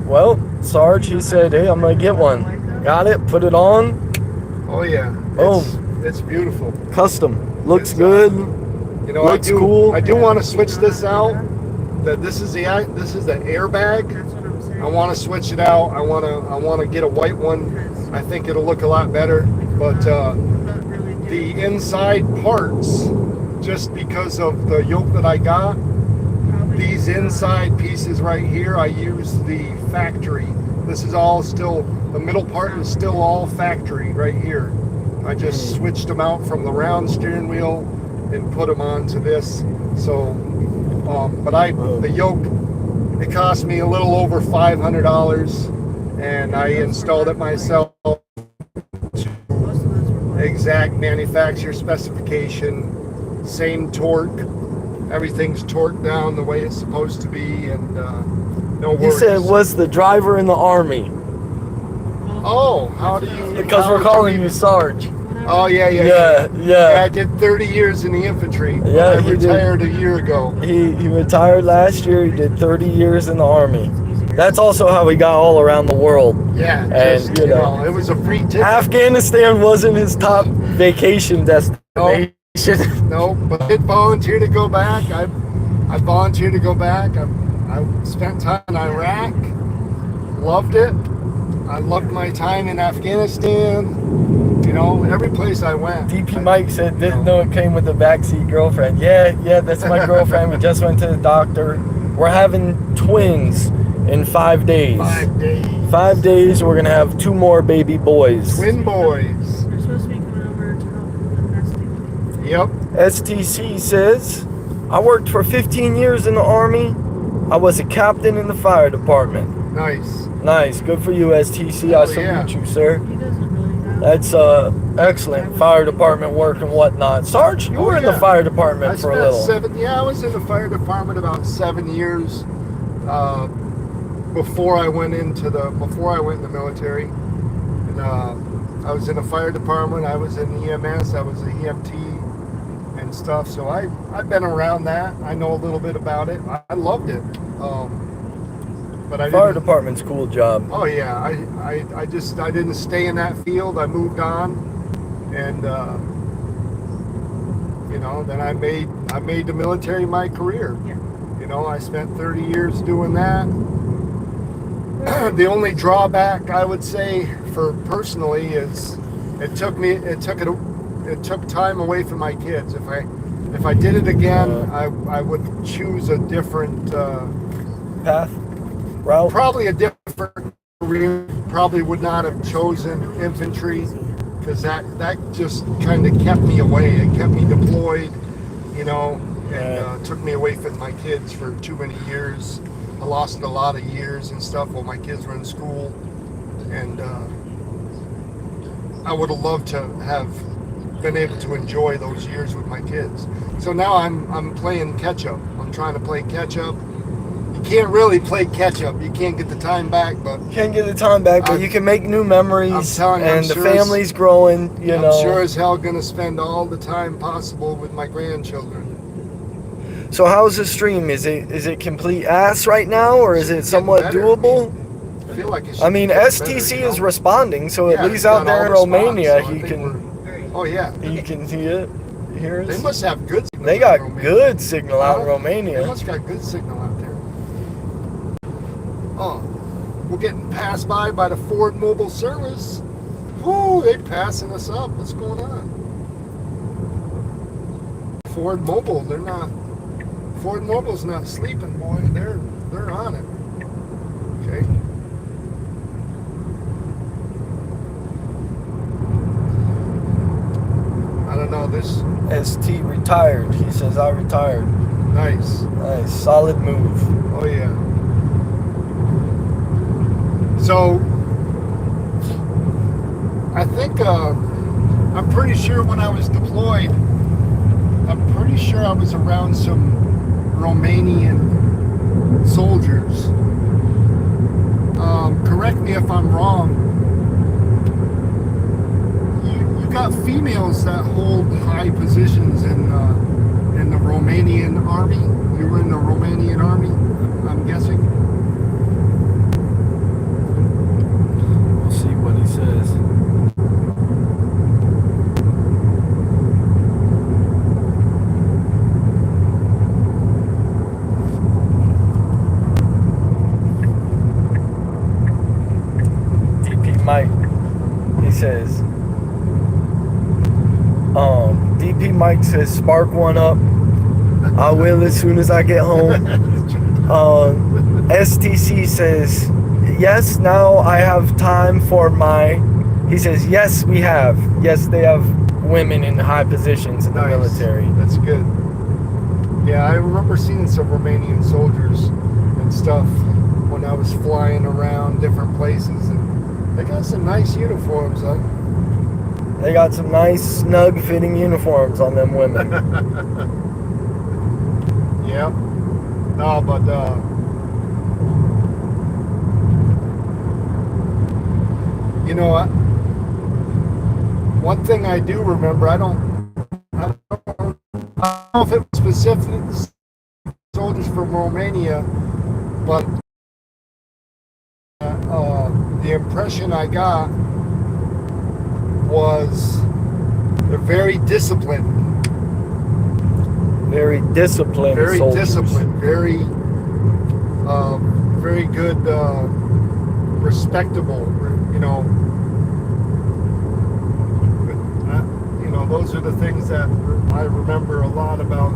well, Sarge, he said, "Hey, I'm gonna get one." Got it. Put it on. Oh yeah. Boom. It's beautiful. Custom. Looks It's, good. You know, Looks cool. I do want to switch this out. This is the airbag. That's what I'm saying. I want to switch it out. I want to get a white one. I think it'll look a lot better. But the inside parts, just because of the yoke that I got, these inside pieces right here, I use the factory. This is all still, the middle part is still all factory right here. I just switched them out from the round steering wheel and put them onto this. So, but the yoke, it cost me a little over $500, and I installed it myself. Exact manufacturer specification, same torque. Everything's torqued down the way it's supposed to be, and no worries. He said, "Was the driver in the army?" Oh, how do you? Because how we're would calling you even- Sarge. Oh yeah. Yeah. I did 30 years in the infantry. Yeah, I he did. retired a year ago. He retired last year. He did 30 years in the army. That's also how he got all around the world. Yeah, And, just, you know, it was a free ticket. Afghanistan wasn't his top vacation destination. No, but I did volunteer to go back. I volunteered to go back. I spent time in Iraq. Loved it. I loved my time in Afghanistan. You know, every place I went. DP Mike said, "Didn't know it came with a backseat girlfriend." Yeah, that's my girlfriend. We just went to the doctor. We're having twins in 5 days. 5 days. 5 days, we're gonna have 2 more baby boys. Twin boys. They're supposed to be coming over to help with the nesting. Yep. STC says, "I worked for 15 years in the Army. I was a captain in the fire department." Nice. Nice, good for you, STC. I Oh, salute yeah. you, sir. He doesn't really have. That's excellent fire department work and whatnot. Sarge, you Oh, were in the yeah. fire I department for a spent little. 7. Yeah, I was in the fire department about 7 years before I went in the military. And I was in the fire department. I was in EMS. I was an EMT and stuff. So I've been around that. I know a little bit about it. I loved it. But I Fire didn't. department's a cool job. Oh yeah, I didn't stay in that field. I moved on, and you know, then I made the military my career. Yeah. You know, I spent 30 years doing that. The only drawback I would say for personally is it took it took time away from my kids. If I did it again, I would choose a different path, route. probably a different career. Probably would not have chosen infantry, because that just kind of kept me away. It kept me deployed, and took me away from my kids for too many years. I lost a lot of years and stuff while my kids were in school, and I would have loved to have been able to enjoy those years with my kids. So now I'm playing catch up. I'm trying to play catch up. You can't really play catch up. You can't get the time back, but Can't get the time back, but you can make new memories. I'm telling you, and I'm the sure family's growing. I'm sure as hell gonna spend all the time possible with my grandchildren. So how's the stream? Is it complete ass right now, or is it somewhat better. doable? I feel like it should I mean, be getting STC better, is responding, so Yeah, at least it's out got all there in response, Romania, so I he think can we're- Oh yeah, see it, hear they us. must have good. Signal They in got Romania. good signal out in They Romania. must got good signal out there. Oh, we're getting passed by the Ford Mobile Service. Whoo, they passing us up. What's going on? Ford Mobile, they're not. Ford Mobile's not sleeping, boy. They're on it. Okay. I don't know this. ST retired. He says, I retired. Nice. Nice. Solid move. Oh yeah. So I think I'm pretty sure when I was deployed, I'm pretty sure I was around some Romanian soldiers. Correct me if I'm wrong. You got females that hold high positions in the Romanian army. You were in the Romanian army, I'm guessing. We'll see what he says. DP Mike, he says, DP Mike says, spark one up. I will as soon as I get home. STC says, yes, now I have time for he says, yes, we have. Yes, they have women in high positions in the Nice. military. That's good. Yeah, I remember seeing some Romanian soldiers and stuff when I was flying around different places, and they got some nice uniforms. They got some nice, snug fitting uniforms on them women. Yeah. No, but one thing I do remember, I don't know if it was specific soldiers from Romania, but the impression I got was they're very disciplined. Very disciplined Very soldiers. disciplined, very good, respectable. Those are the things that I remember a lot about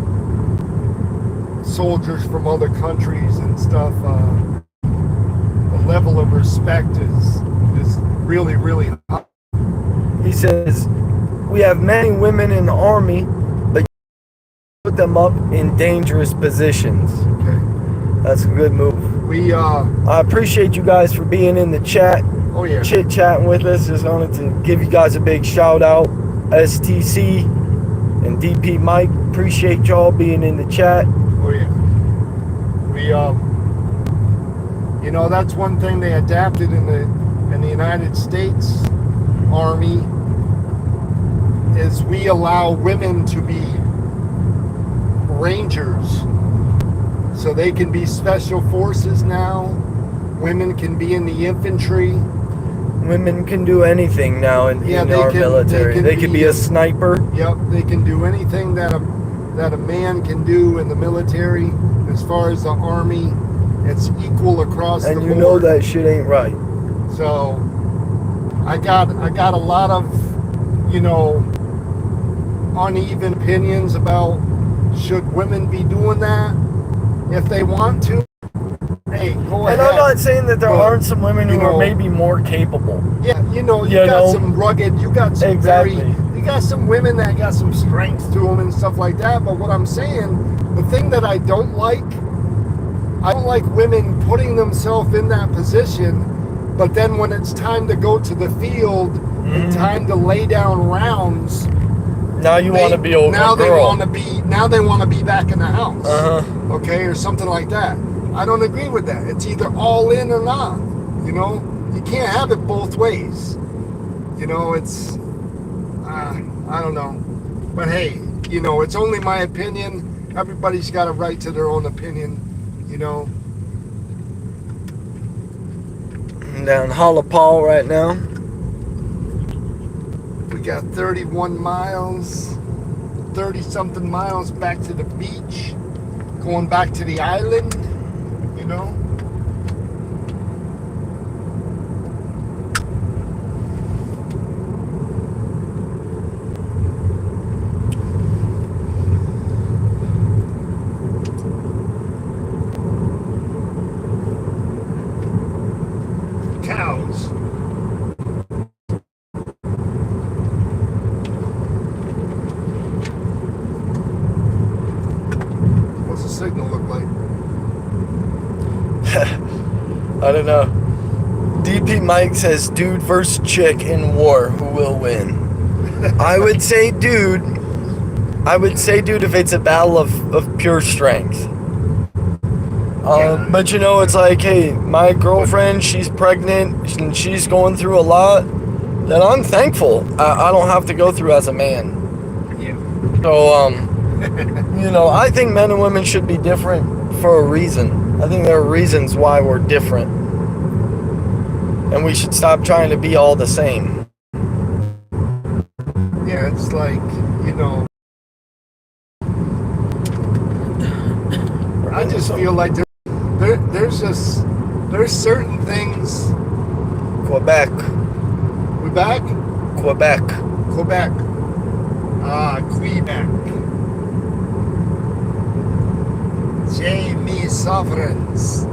soldiers from other countries and stuff. The level of respect is really, really high. He says, we have many women in the army, but put them up in dangerous positions. Okay. That's a good move. I appreciate you guys for being in the chat, Oh yeah. chit-chatting with us. Just wanted to give you guys a big shout out. STC and DP Mike, appreciate y'all being in the chat. Oh yeah. That's one thing they adapted in the United States Army is we allow women to be rangers. So they can be special forces now. Women can be in the infantry. Women can do anything now in our military. They can be a sniper. Yep, they can do anything that a man can do in the military. As far as the army, it's equal across the board. And you know that shit ain't right. So I got a lot of uneven opinions about should women be doing that if they want to. Hey, go ahead. And I'm not saying that there But, aren't some women who you know, are maybe more capable. Yeah, you got know? some rugged, you got some you got some women that got some strength to them and stuff like that. But what I'm saying, the thing that I don't like women putting themselves in that position, but then when it's time to go to the field and time to lay down rounds, now you want to be over now girl. they want to be back in the house. Okay, or something like that. I don't agree with that. It's either all in or not. You can't have it both ways. It's I don't know. But hey, it's only my opinion. Everybody's got a right to their own opinion. I'm down Holla Paul right now. We got 31 miles, 30 something miles back to the beach, going back to the island. Cows. What's the signal look like? I don't know. DP Mike says, dude versus chick in war, who will win? I would say dude, if it's a battle of pure strength. But it's like, hey, my girlfriend, she's pregnant and she's going through a lot, then I'm thankful I don't have to go through as a man. Yeah. So, I think men and women should be different for a reason. I think there are reasons why we're different. And we should stop trying to be all the same. Yeah, it's like, I just feel like there's certain things. Quebec. We back? Quebec. Quebec. Quebec. Jamie Sovereigns.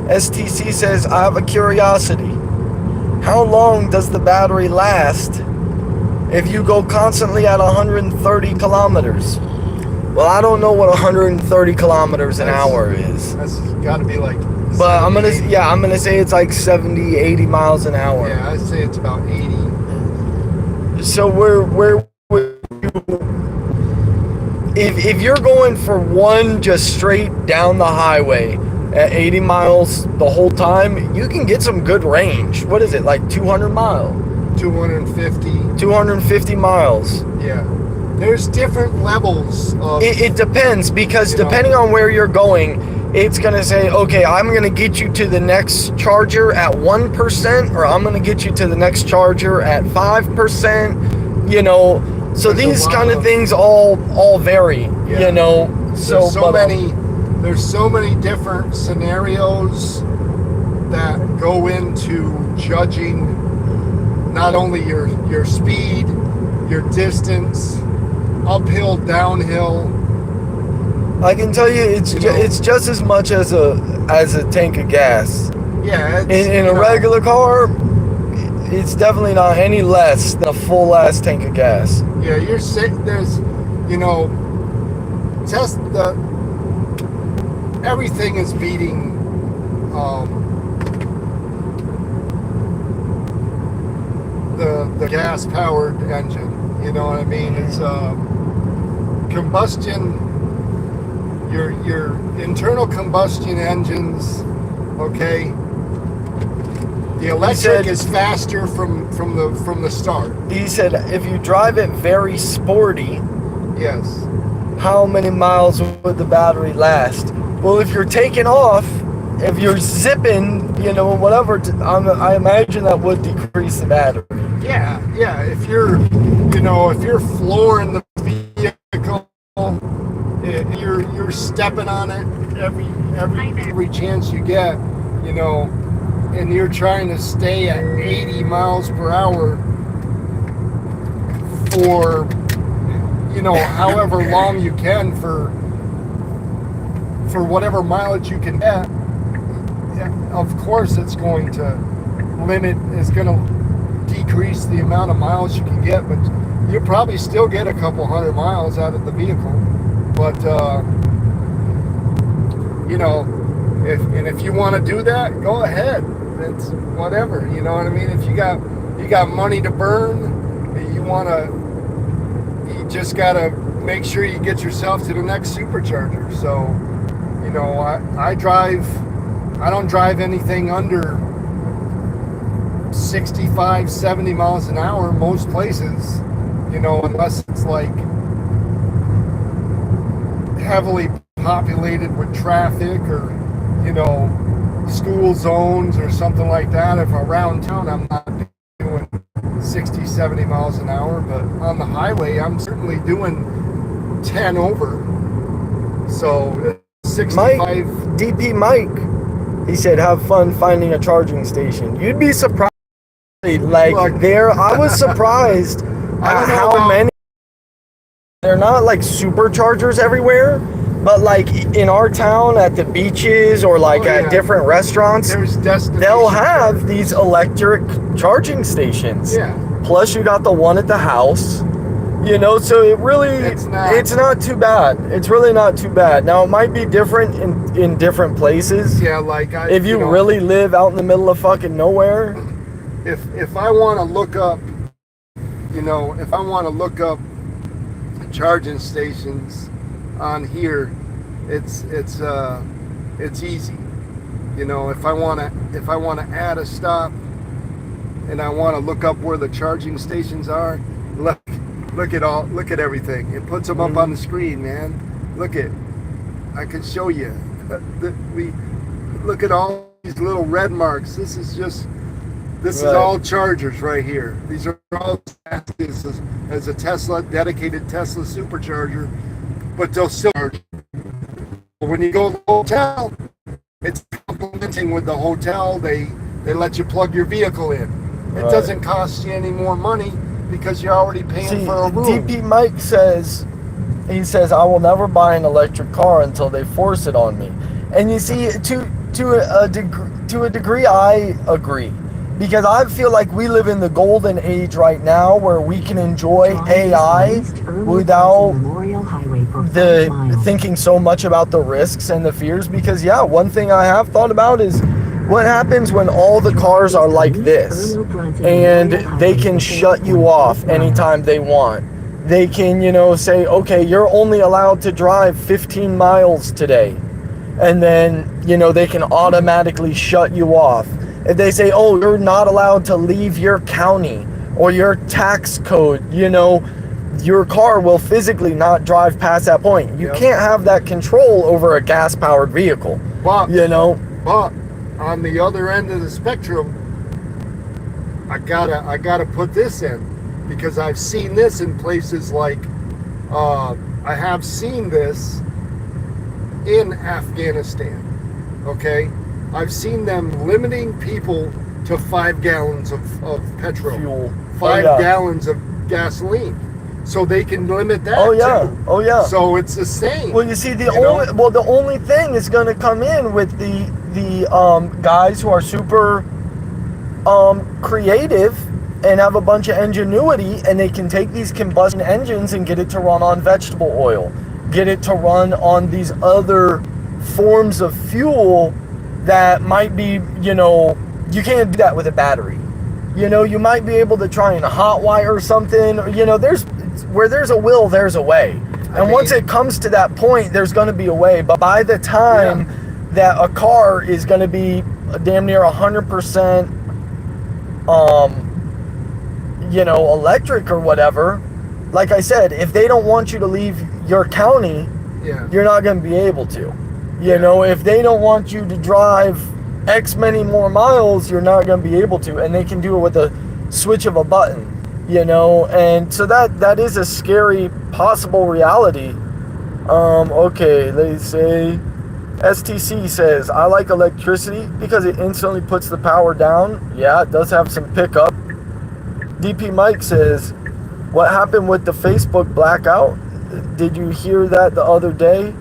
STC says, I have a curiosity. How long does the battery last if you go constantly at 130 kilometers? Well, I don't know what 130 kilometers an hour is. That's got to be like... But I'm gonna say it's like 70, 80 miles an hour. Yeah, I'd say it's about 80. So where would you... If you're going for one just straight down the highway at 80 miles the whole time, you can get some good range. What is it, like 200 miles? 250. 250 miles. Yeah. There's different levels of... It depends, because depending on where you're going, it's going to say, okay, I'm going to get you to the next charger at 1%, or I'm going to get you to the next charger at 5%, so these kind of things all vary, So there's so many different scenarios that go into judging not only your speed, your distance, uphill, downhill. I can tell you, it's just as much as a tank of gas. Yeah, in a regular car, it's definitely not any less than a full ass tank of gas. Yeah, you're sick. There's, just everything is beating. The gas powered engine. You know what I mean? It's combustion. Your internal combustion engines, okay. The electric is faster from the start. He said if you drive it very sporty, yes. How many miles would the battery last? Well, if you're taking off, if you're zipping, whatever, I imagine that would decrease the battery. Yeah. If you're flooring the vehicle, you're stepping on it every chance you get, you know, and you're trying to stay at 80 miles per hour for, you know, however long you can for whatever mileage you can get, of course it's going to decrease the amount of miles you can get, but you probably still get a couple hundred miles out of the vehicle. But you know, if you want to do that, go ahead. It's whatever, you know what I mean? If you got money to burn, you just gotta make sure you get yourself to the next supercharger. So, you know, I don't drive anything under 65, 70 miles an hour most places, you know, unless it's like heavily populated with traffic or, you know, school zones or something like that. If around town, I'm not doing 60, 70 miles an hour, but on the highway, I'm certainly doing 10 over. So 65. DP Mike, he said, have fun finding a charging station. You'd be surprised. Like, I was surprised at how many. They're not like superchargers everywhere, but like in our town at the beaches or like at different restaurants, they'll have these electric charging stations. Yeah. Plus you got the one at the house, you know, so it's not too bad. It's really not too bad. Now it might be different in different places. Yeah, like if you really live out in the middle of fucking nowhere. If I want to look up, you know, if I want to look up charging stations on here, it's easy. You know, if I want to add a stop and I want to look up where the charging stations are, look at everything. It puts them up on the screen, man. I can show you. We look at all these little red marks. This is all chargers right here. These are all as a Tesla, dedicated Tesla supercharger, but they'll still charge. When you go to the hotel, it's complementing with the hotel. They let you plug your vehicle in. It doesn't cost you any more money because you're already paying for a room. DP Mike says, I will never buy an electric car until they force it on me. And you see, to a degree, I agree. Because I feel like we live in the golden age right now where we can enjoy AI without thinking so much about the risks and the fears. Because, one thing I have thought about is what happens when all the cars are like this and they can shut you off anytime they want. They can, you know, say, okay, you're only allowed to drive 15 miles today. And then, you know, they can automatically shut you off. If they say, oh, you're not allowed to leave your county or your tax code, you know, your car will physically not drive past that point. You can't have that control over a gas-powered vehicle, you know. But on the other end of the spectrum, I gotta put this in because I've seen this in places like, I have seen this in Afghanistan, okay? I've seen them limiting people to 5 gallons of petrol, fuel, 5 gallons of gasoline, so they can limit that. Oh yeah. So it's the same. Well, you see, the only thing is going to come in with the guys who are super creative and have a bunch of ingenuity, and they can take these combustion engines and get it to run on vegetable oil, get it to run on these other forms of fuel that might be, you know, you can't do that with a battery. You know, you might be able to try and hotwire something. You know, where there's a will, there's a way. And once it comes to that point, there's going to be a way. But by the time that a car is going to be damn near 100%, you know, electric or whatever, like I said, if they don't want you to leave your county, you're not going to be able to. You know, if they don't want you to drive X many more miles, you're not going to be able to. And they can do it with a switch of a button, you know. And so that is a scary possible reality Okay, they say STC says, I like electricity because it instantly puts the power down. Yeah, it does have some pickup. DP Mike says, what happened with the Facebook blackout? Did you hear that the other day?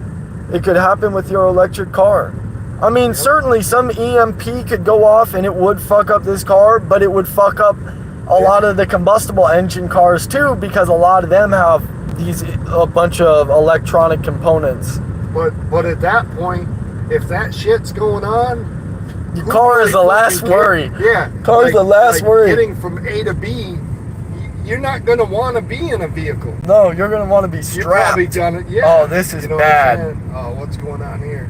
It could happen with your electric car. I mean, certainly some EMP could go off and it would fuck up this car, but it would fuck up a lot of the combustible engine cars too, because a lot of them have a bunch of electronic components. But at that point, if that shit's going on, your car is the last worry. Yeah. Car is the last worry. Getting from A to B, you're not going to want to be in a vehicle. No, you're going to want to be strapped. You're probably gonna, yeah. Oh, this is you know bad. Oh, what's going on here?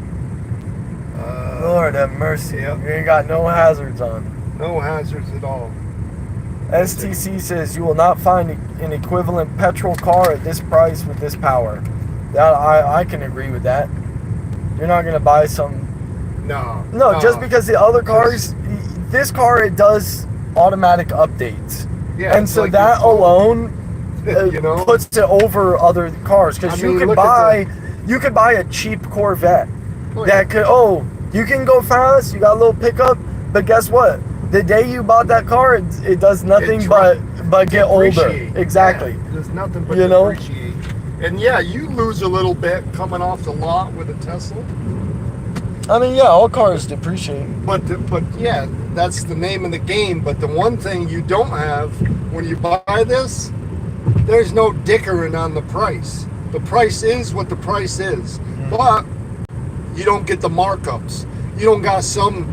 Lord have mercy. Yep. You ain't got no hazards on. No hazards at all. STC says you will not find an equivalent petrol car at this price with this power. That I can agree with that. You're not going to buy some... No, just because the other cars... This car, it does automatic updates. Yeah, and so like that alone you know? puts it over other cars. Because you could buy a cheap Corvette that could... you can go fast, you got a little pickup, but guess what? The day you bought that car, it does nothing but get older. Exactly. Yeah, there's nothing but depreciate. And yeah, you lose a little bit coming off the lot with a Tesla. I mean, yeah, all cars depreciate. But yeah, that's the name of the game. But the one thing you don't have when you buy this, there's no dickering on the price. The price is what the price is. But you don't get the markups. You don't got some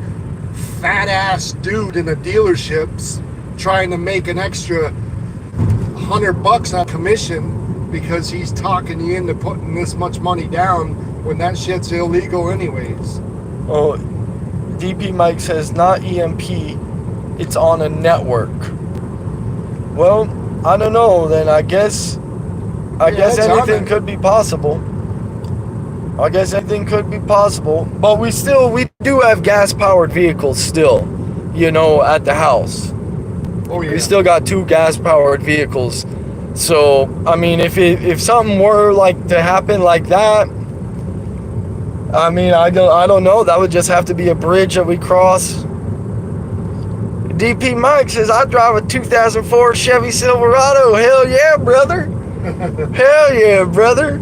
fat ass dude in the dealerships trying to make an extra $100 on commission because he's talking you into putting this much money down when that shit's illegal anyways. Oh, DP Mike says not EMP, it's on a network. Well, I don't know, then I guess anything could be possible. I guess anything could be possible. But we do have gas powered vehicles still, at the house. Oh yeah. We still got 2 gas powered vehicles. So, I mean, if something were like to happen like that, I mean, I don't know. That would just have to be a bridge that we cross. DP Mike says, I drive a 2004 Chevy Silverado. Hell yeah, brother. Hell yeah, brother.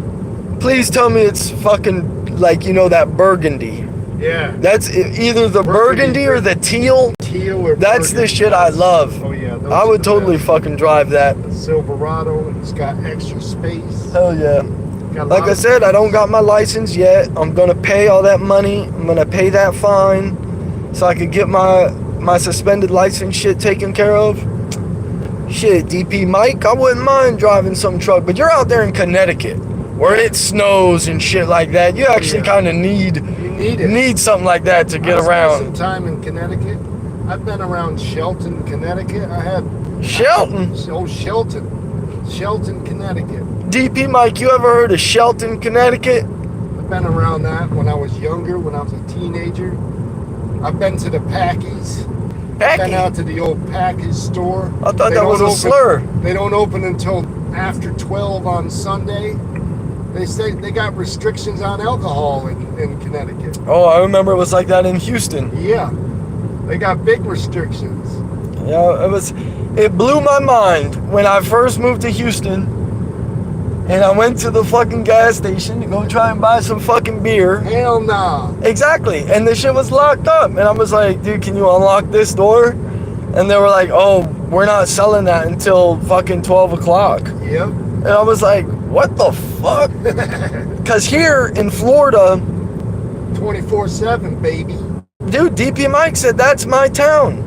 Please tell me it's fucking like, that burgundy. Yeah. That's either the burgundy or the teal. Teal or That's burgundy. the shit I love. Oh yeah. I would totally fucking drive that. The Silverado, it's got extra space. Hell yeah. Like I said, I don't got my license yet. I'm gonna pay all that money. I'm gonna pay that fine so I could get my suspended license shit taken care of. Shit, DP Mike, I wouldn't mind driving some truck, but you're out there in Connecticut where it snows and shit like that. You actually kind of need something like that to get around. Some time in Connecticut. I've been around Shelton, Connecticut. I had Shelton, Connecticut. DP Mike, you ever heard of Shelton, Connecticut? I've been around that when I was younger, when I was a teenager. I've been to the Packies. I've been out to the old Packies store. I thought that was a slur. They don't open until after 12 on Sunday. They say they got restrictions on alcohol in Connecticut. Oh, I remember it was like that in Houston. Yeah, they got big restrictions. Yeah, it blew my mind when I first moved to Houston and I went to the fucking gas station to go try and buy some fucking beer. Hell nah. Exactly, and the shit was locked up, and I was like, dude, can you unlock this door? And they were like, oh, we're not selling that until fucking 12 o'clock. Yep. And I was like, what the fuck? Because here in Florida, 24/7, baby. dude, DP Mike said that's my town.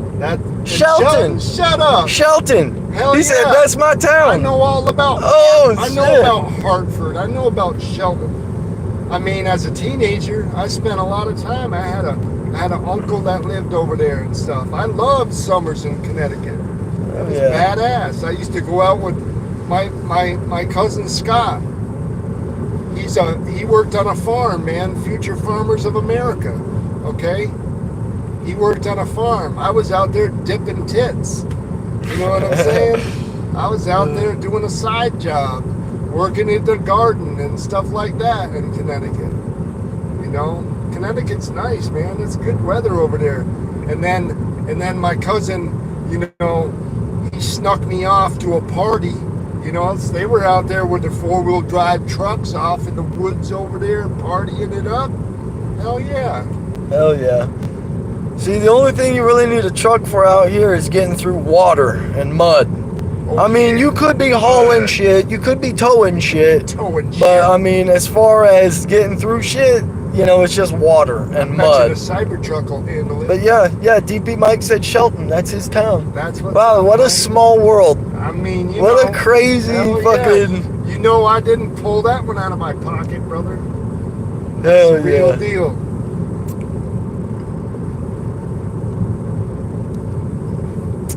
Shelton. Shut up. Shelton. Hell He said that's my town. I know all about. I know shit. about Hartford. I know about Shelton. I mean, as a teenager, I spent a lot of time. I had an uncle that lived over there and stuff. I loved summers in Connecticut. It was badass. I used to go out with my cousin Scott. He worked on a farm, man. Future Farmers of America. Okay. He worked on a farm. I was out there dipping tits. You know what I'm saying? I was out there doing a side job. working in the garden and stuff like that in Connecticut. You know, Connecticut's nice, man. It's good weather over there. And then my cousin, you know, he snuck me off to a party. You know, they were out there with their 4-wheel drive trucks off in the woods over there, partying it up. Hell yeah. Hell yeah. See, the only thing you really need a truck for out here is getting through water and mud. Oh, I mean, yeah. you could be hauling shit, you could be towing shit, Towing shit. but I mean, as far as getting through shit, you know, it's just water and mud. The Cybertruck will handle it. But yeah, DP Mike said Shelton, that's his town. That's what. Wow, what a small world. I mean, you What know, a crazy hell fucking... yeah. You know, I didn't pull that one out of my pocket, brother. Hell It's the real yeah. deal.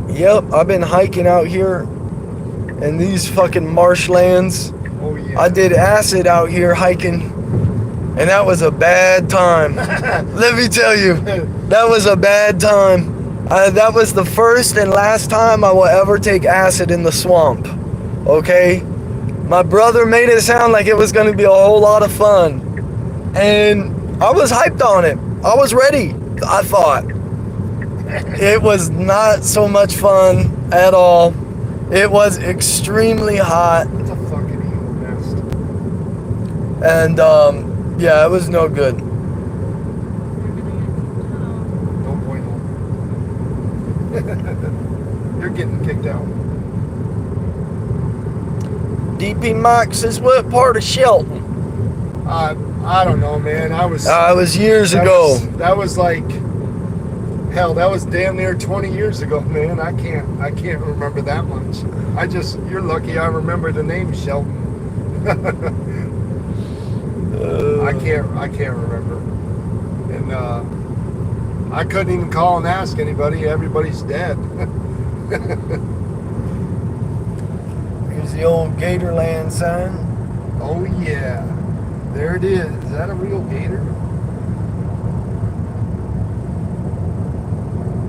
Yep, I've been hiking out here in these fucking marshlands. Oh yeah. I did acid out here hiking, and that was a bad time. Let me tell you, that was a bad time. That was the first and last time I will ever take acid in the swamp. Okay? My brother made it sound like it was going to be a whole lot of fun. And I was hyped on it. I was ready, I thought. It was not so much fun at all. It was extremely hot. It's a fucking evil nest. And, yeah, it was no good. Don't point home. You're getting kicked out. DP Mike says, what part of Shelton? I don't know, man. It was years ago. That was like, hell, that was damn near 20 years ago, man. I can't remember that much. You're lucky I remember the name Shelton. I can't remember. And I couldn't even call and ask anybody. Everybody's dead. Here's the old Gatorland sign. Oh yeah. There it is. Is that a real gator?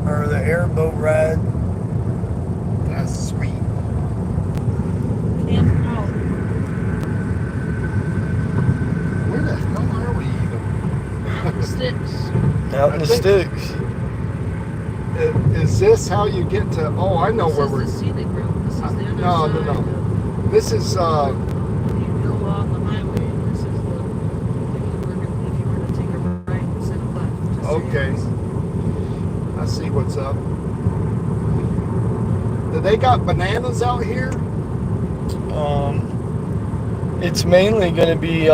Or the airboat ride. That's sweet. Camp out. Where the hell are we even? Sticks. Out in the think- sticks. Is this how you get to? Oh, I know This where is we're. the scenic route. This is the other No, side. no. This is You go on the highway. This is the if you were to take a right instead of left. Just so you okay. know. I see what's up. Do they got bananas out here? It's mainly gonna be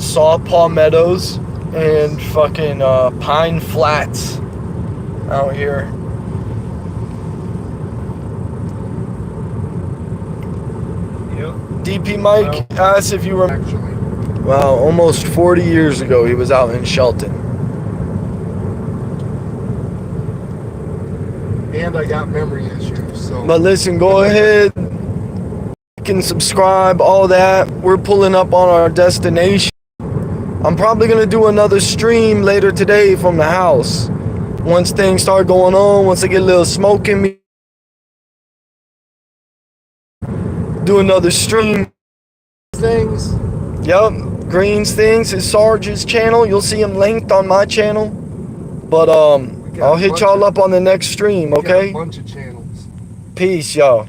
saw palmettos and fucking pine flats out here. Yep. DP Mike asked if you were. Actually. Wow, almost 40 years ago he was out in Shelton. And I got memory issues, so. But listen, go ahead, like and subscribe, all that. We're pulling up on our destination. I'm probably gonna do another stream later today from the house. Once things start going on, once I get a little smoke in me, do another stream. Things. Yep, Greens Things is Sarge's channel. You'll see him linked on my channel. But I'll hit y'all up on the next stream, We got okay? a bunch of channels. Peace, y'all.